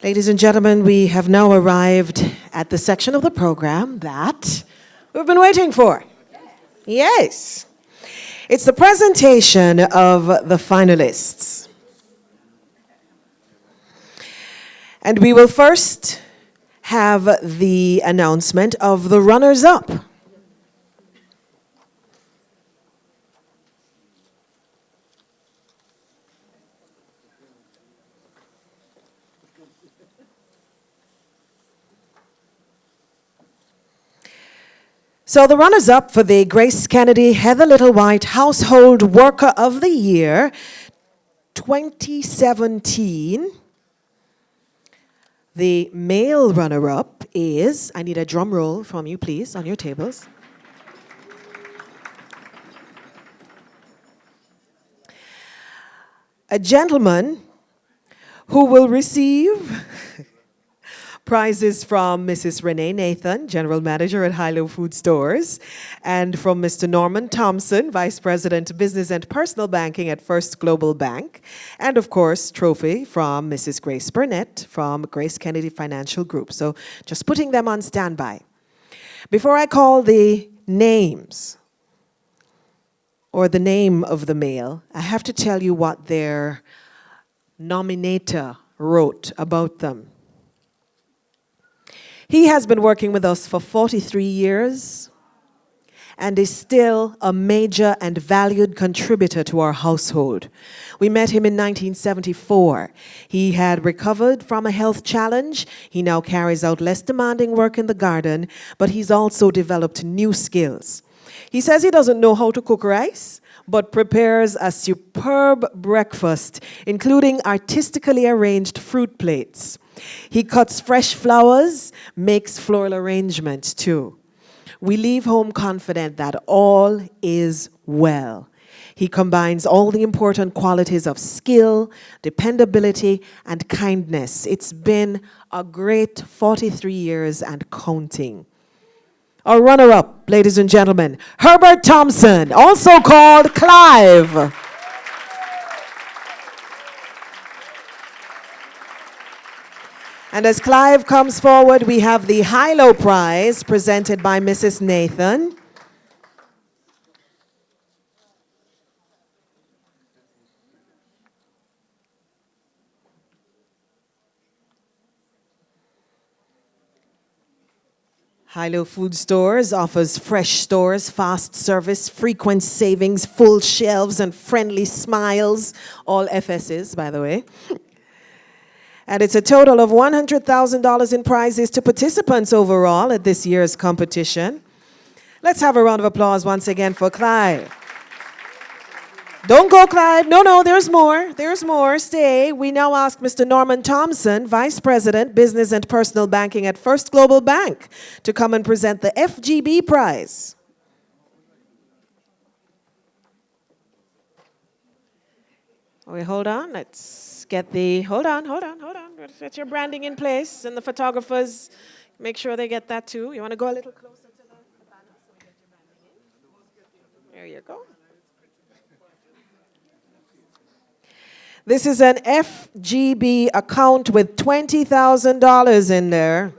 Ladies and gentlemen, we have now arrived at the section of the program that we've been waiting for. Yes. It's the presentation of the finalists. And we will first have the announcement of the runners-up. So the runners-up for the GraceKennedy Heather Little-White Household Worker of the Year 2017. The male runner-up is, I need a drum roll from you, please, on your tables. A gentleman who will receive prizes from Mrs. Renee Nathan, General Manager at Hilo Food Stores, and from Mr. Norman Thompson, Vice President, Business and Personal Banking at First Global Bank, and of course, trophy from Mrs. Grace Burnett from GraceKennedy Financial Group. So just putting them on standby. Before I call the names, or the name of the male, I have to tell you what their nominator wrote about them. He has been working with us for 43 years, and is still a major and valued contributor to our household. We met him in 1974. He had recovered from a health challenge. He now carries out less demanding work in the garden, but he's also developed new skills. He says he doesn't know how to cook rice, but prepares a superb breakfast, including artistically arranged fruit plates. He cuts fresh flowers, makes floral arrangements too. We leave home confident that all is well. He combines all the important qualities of skill, dependability, and kindness. It's been a great 43 years and counting. Our runner-up, ladies and gentlemen, Herbert Thompson, also called Clive. And as Clive comes forward, we have the High-Low Prize presented by Mrs. Nathan. High-Low Food Stores offers fresh stores, fast service, frequent savings, full shelves, and friendly smiles. All FSs, by the way. And it's a total of $100,000 in prizes to participants overall at this year's competition. Let's have a round of applause once again for Clive. Don't go, Clive. No, there's more. There's more. Stay. We now ask Mr. Norman Thompson, Vice President, Business and Personal Banking at First Global Bank, to come and present the FGB prize. Wait, hold on. Let's get the, hold on. Let's get your branding in place, and the photographers, make sure they get that too. You want to go a little closer to the banner so we get your branding in? There you go. This is an FGB account with $20,000 in there.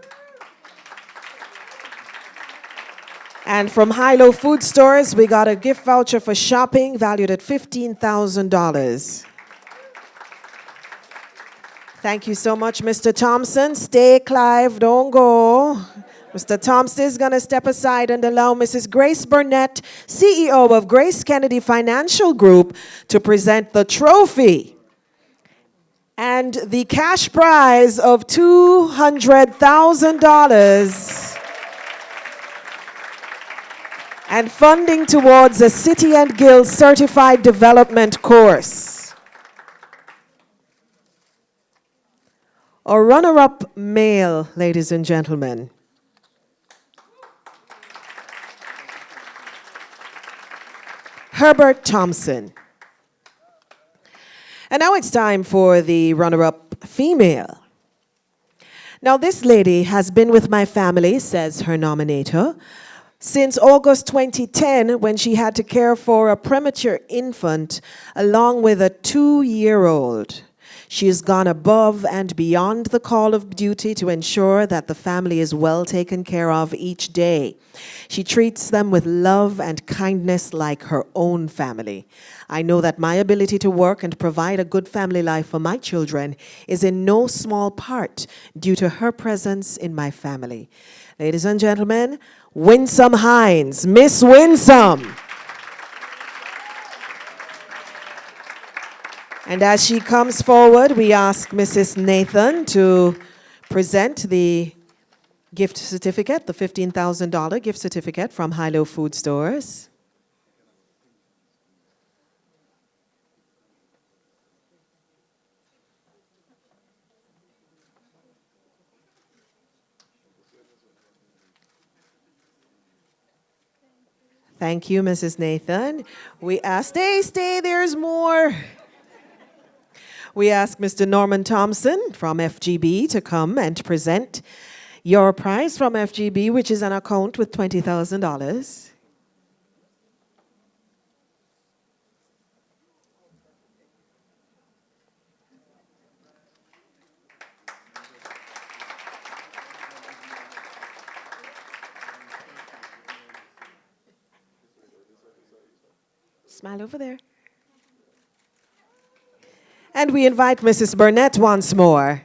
And from High-Low Food Stores, we got a gift voucher for shopping valued at $15,000. Thank you so much, Mr. Thompson. Stay, Clive, don't go. Mr. Thompson is going to step aside and allow Mrs. Grace Burnett, CEO of GraceKennedy Financial Group, to present the trophy and the cash prize of $200,000 and funding towards a City and Guild certified development course. A runner-up male, ladies and gentlemen. Herbert Thompson. And now it's time for the runner-up female. Now this lady has been with my family, says her nominator, since August 2010, when she had to care for a premature infant along with a 2-year-old. She has gone above and beyond the call of duty to ensure that the family is well taken care of each day. She treats them with love and kindness like her own family. I know that my ability to work and provide a good family life for my children is in no small part due to her presence in my family. Ladies and gentlemen, Winsome Hines, Miss Winsome. And as she comes forward, we ask Mrs. Nathan to present the gift certificate, the $15,000 gift certificate from High-Low Food Stores. Thank you, Mrs. Nathan. We ask, stay, there's more. We ask Mr. Norman Thompson from FGB to come and present your prize from FGB, which is an account with $20,000. Smile over there. And we invite Mrs. Burnett once more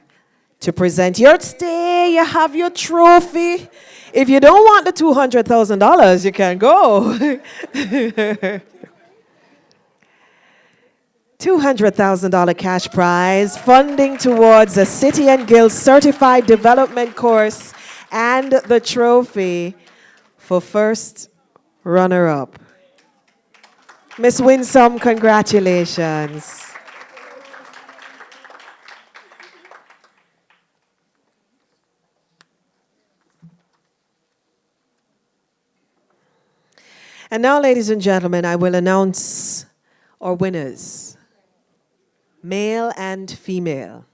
to present your stay. you have your trophy. If you don't want the $200,000, you can go. $200,000 cash prize, funding towards a City and Guild Certified Development course, and the trophy for first runner-up. Miss Winsome, congratulations. And now, ladies and gentlemen, I will announce our winners, male and female.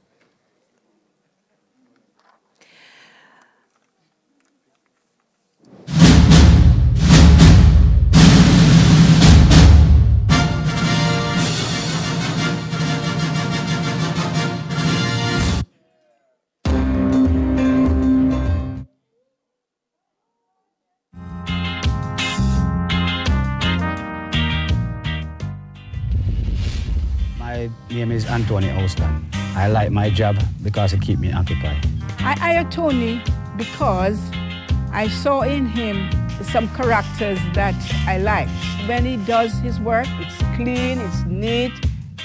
My name is Anthony Austin. I like my job because it keeps me occupied. I hired Tony because I saw in him some characters that I like. When he does his work, it's clean, it's neat,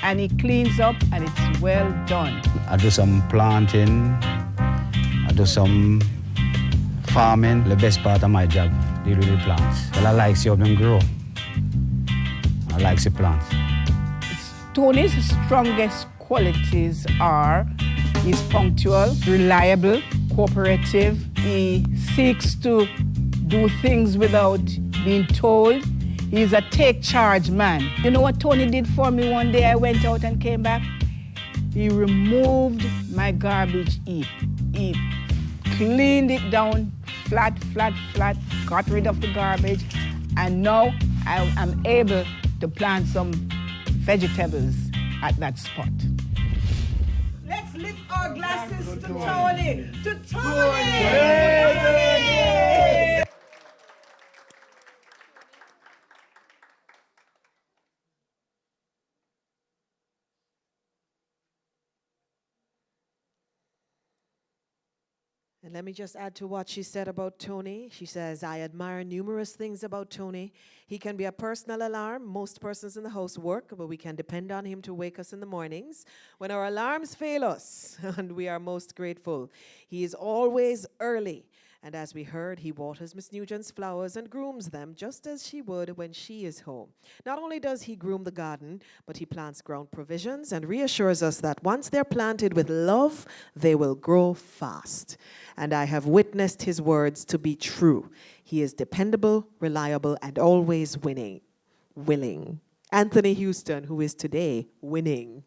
and he cleans up and it's well done. I do some planting, I do some farming. The best part of my job, deal with the plants. Well, I like to see how them grow. I like the plants. Tony's strongest qualities are he's punctual, reliable, cooperative. He seeks to do things without being told. He's a take-charge man. You know what Tony did for me one day? I went out and came back. He removed my garbage heap. He cleaned it down flat, got rid of the garbage, and now I'm able to plant some vegetables at that spot. Let's lift our glasses to Tony. To Tony! Yay! And let me just add to what she said about Tony. She says, I admire numerous things about Tony. He can be a personal alarm. Most persons in the house work, but we can depend on him to wake us in the mornings when our alarms fail us, and we are most grateful. He is always early. And as we heard, he waters Miss Nugent's flowers and grooms them just as she would when she is home. Not only does he groom the garden, but he plants ground provisions and reassures us that once they're planted with love, they will grow fast. And I have witnessed his words to be true. He is dependable, reliable, and always willing. Anthony Houston, who is today winning.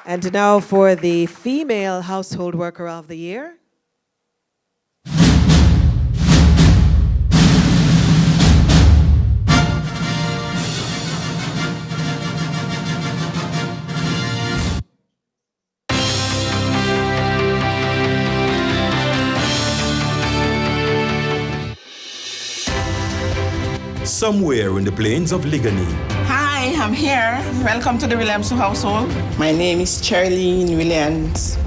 And now for the Female Household Worker of the Year. Somewhere in the plains of Ligani. Hi, I'm here. Welcome to the Williamson household. My name is Charlene Williams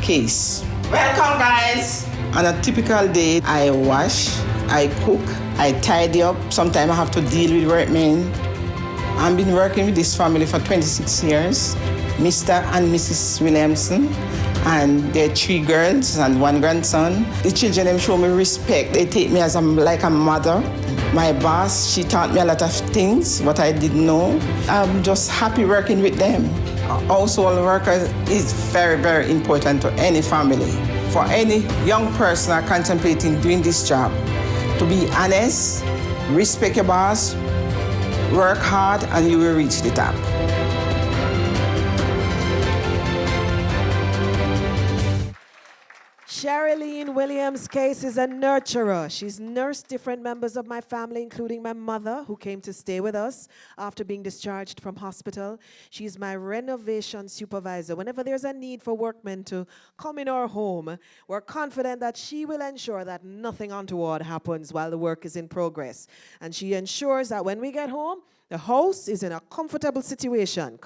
Case. Welcome, guys. On a typical day, I wash, I cook, I tidy up. Sometimes I have to deal with workmen. I've been working with this family for 26 years. Mr. and Mrs. Williamson, and their 3 girls and 1 grandson. The children, them show me respect. They take me as like a mother. My boss, she taught me a lot of things, what I didn't know. I'm just happy working with them. Household worker is very, very important to any family. For any young person contemplating doing this job, to be honest, respect your boss, work hard, and you will reach the top. Sherilyn Williams Case is a nurturer. She's nursed different members of my family, including my mother, who came to stay with us after being discharged from hospital. She's my renovation supervisor. Whenever there's a need for workmen to come in our home, we're confident that she will ensure that nothing untoward happens while the work is in progress. And she ensures that when we get home, the house is in a comfortable situation,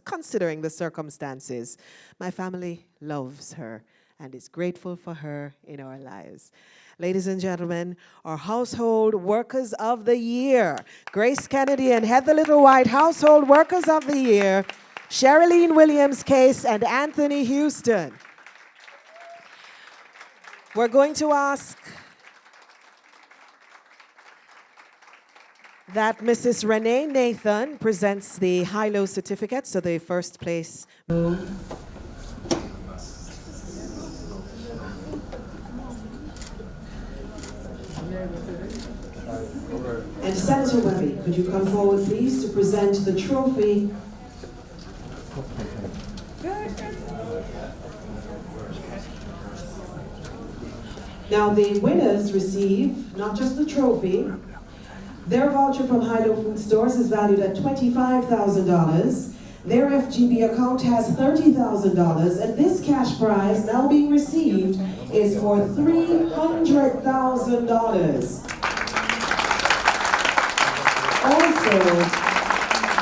considering the circumstances. My family loves her and is grateful for her in our lives. Ladies and gentlemen, our Household Workers of the Year, GraceKennedy and Heather Little-White, Household Workers of the Year, Sherilyn Williams Case and Anthony Houston. We're going to ask that Mrs. Renee Nathan presents the high-low certificate, so the first place. And Senator Webby, could you come forward, please, to present the trophy? Now, the winners receive not just the trophy. Their voucher from High-Low Food Stores is valued at $25,000. Their FGB account has $30,000, and this cash prize now being received is for $300,000. Also,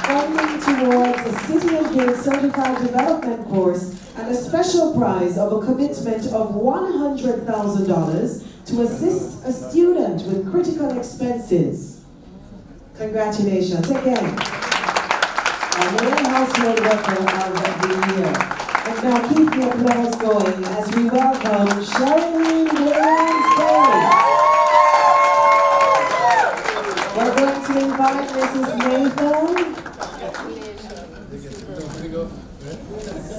funding towards a City and Guild Certified Development course and a special prize of a commitment of $100,000 to assist a student with critical expenses. Congratulations again. Our main household worker of the year. And now keep the applause going as we welcome Sherilyn Williams Case. We're going to invite Mrs. Nathan,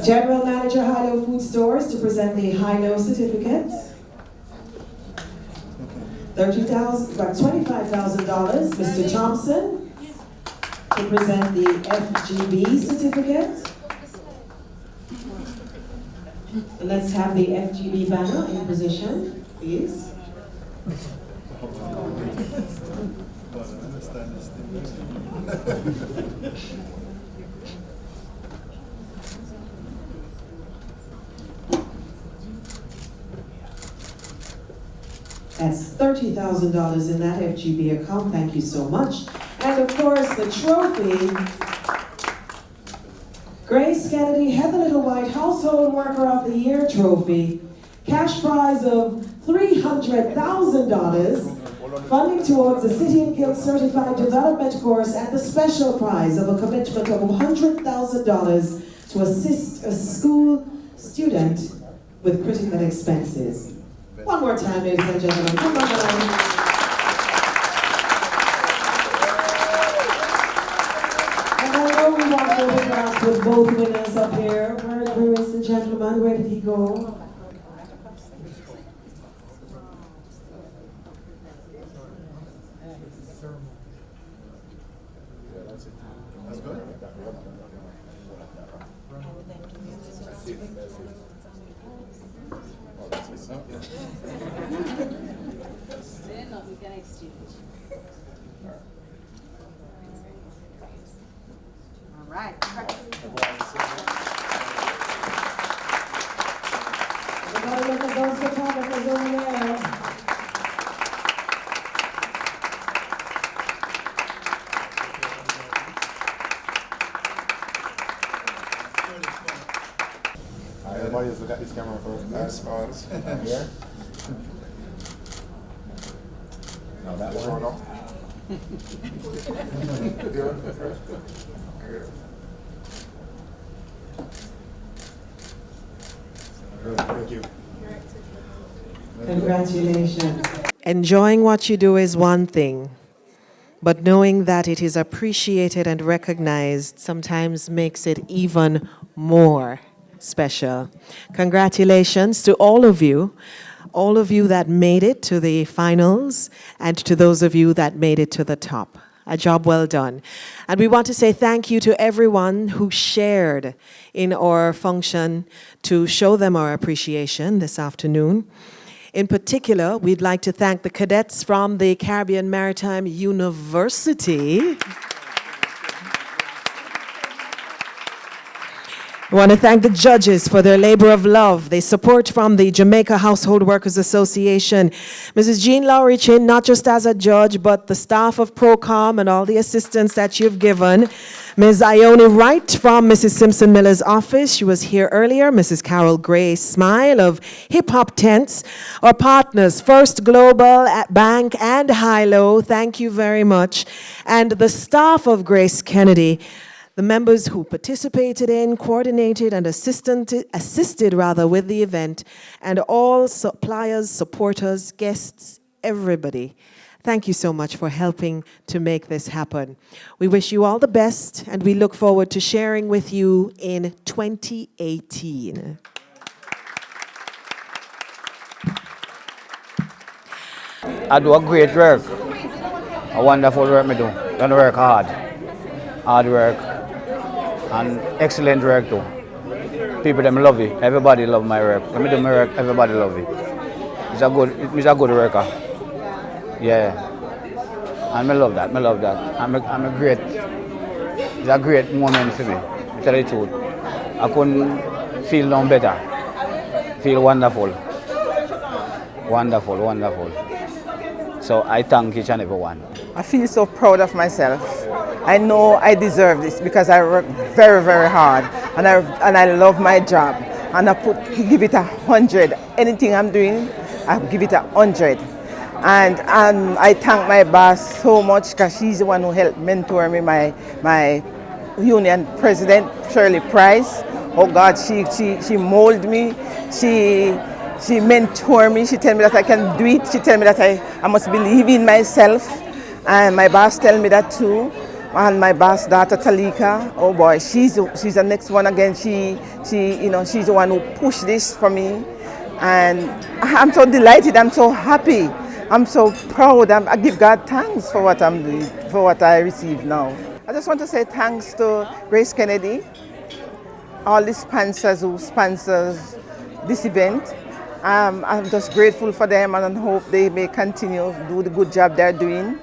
General Manager, High-Low Food Stores, to present the High-Low certificate. $25,000, Mr. Thompson, to present the FGB certificate. And let's have the FGB banner in position, please. That's $30,000 in that FGB account. Thank you so much. And of course, the trophy, GraceKennedy, Heather Little-White, Household Worker of the Year trophy, cash prize of $300,000, funding towards the City and Guild Certified Development course, and the special prize of a commitment of $100,000 to assist a school student with critical expenses. One more time, ladies and gentlemen. Come on. And I know we want photographs with both winners up here. Where is the gentleman? Where did he go? That's good. Then we can exchange. All right. Everybody look at those photographers over there. Everybody just look at this camera first. Nice pause. Here. No, that one. No. Thank you. Congratulations. Enjoying what you do is one thing, but knowing that it is appreciated and recognized sometimes makes it even more special. Congratulations to all of you that made it to the finals, and to those of you that made it to the top. A job well done. And we want to say thank you to everyone who shared in our function to show them our appreciation this afternoon. In particular, we'd like to thank the cadets from the Caribbean Maritime University. I want to thank the judges for their labor of love. They support from the Jamaica Household Workers Association. Mrs. Jean Lowry Chin, not just as a judge, but the staff of PROCOM and all the assistance that you've given. Ms. Ione Wright from Mrs. Simpson Miller's office. She was here earlier. Mrs. Carol Gray Smile of Hip Hop Tents. Our partners, First Global, at Bank and Hilo. Thank you very much. And the staff of GraceKennedy. The members who participated in, coordinated, and assisted with the event, and all suppliers, supporters, guests, everybody. Thank you so much for helping to make this happen. We wish you all the best, and we look forward to sharing with you in 2018. I do a great work, a wonderful work me do. Don't work hard work. And excellent work too. People them love it. Everybody love my work. When I do my work, everybody love it. It's a good worker. Yeah. And I love that. I'm a great. It's a great moment for me. To tell you the truth. I couldn't feel no better. Feel wonderful. Wonderful. So I thank each and every one. I feel so proud of myself. I know I deserve this because I work very, very hard, and I love my job, and I give it 100. Anything I'm doing, I give it 100. And I thank my boss so much because she's the one who helped mentor me, my union president, Shirley Price. Oh God, she molded me. She mentored me. She told me that I can do it. She told me that I must believe in myself. And my boss tell me that too. And my boss daughter Talika, oh boy, she's the next one again. She's the one who pushed this for me. And I'm so delighted, I'm so happy. I'm so proud. I give God thanks for what I'm doing, for what I receive now. I just want to say thanks to GraceKennedy, all the sponsors who sponsors this event. I'm just grateful for them, and I hope they may continue to do the good job they're doing.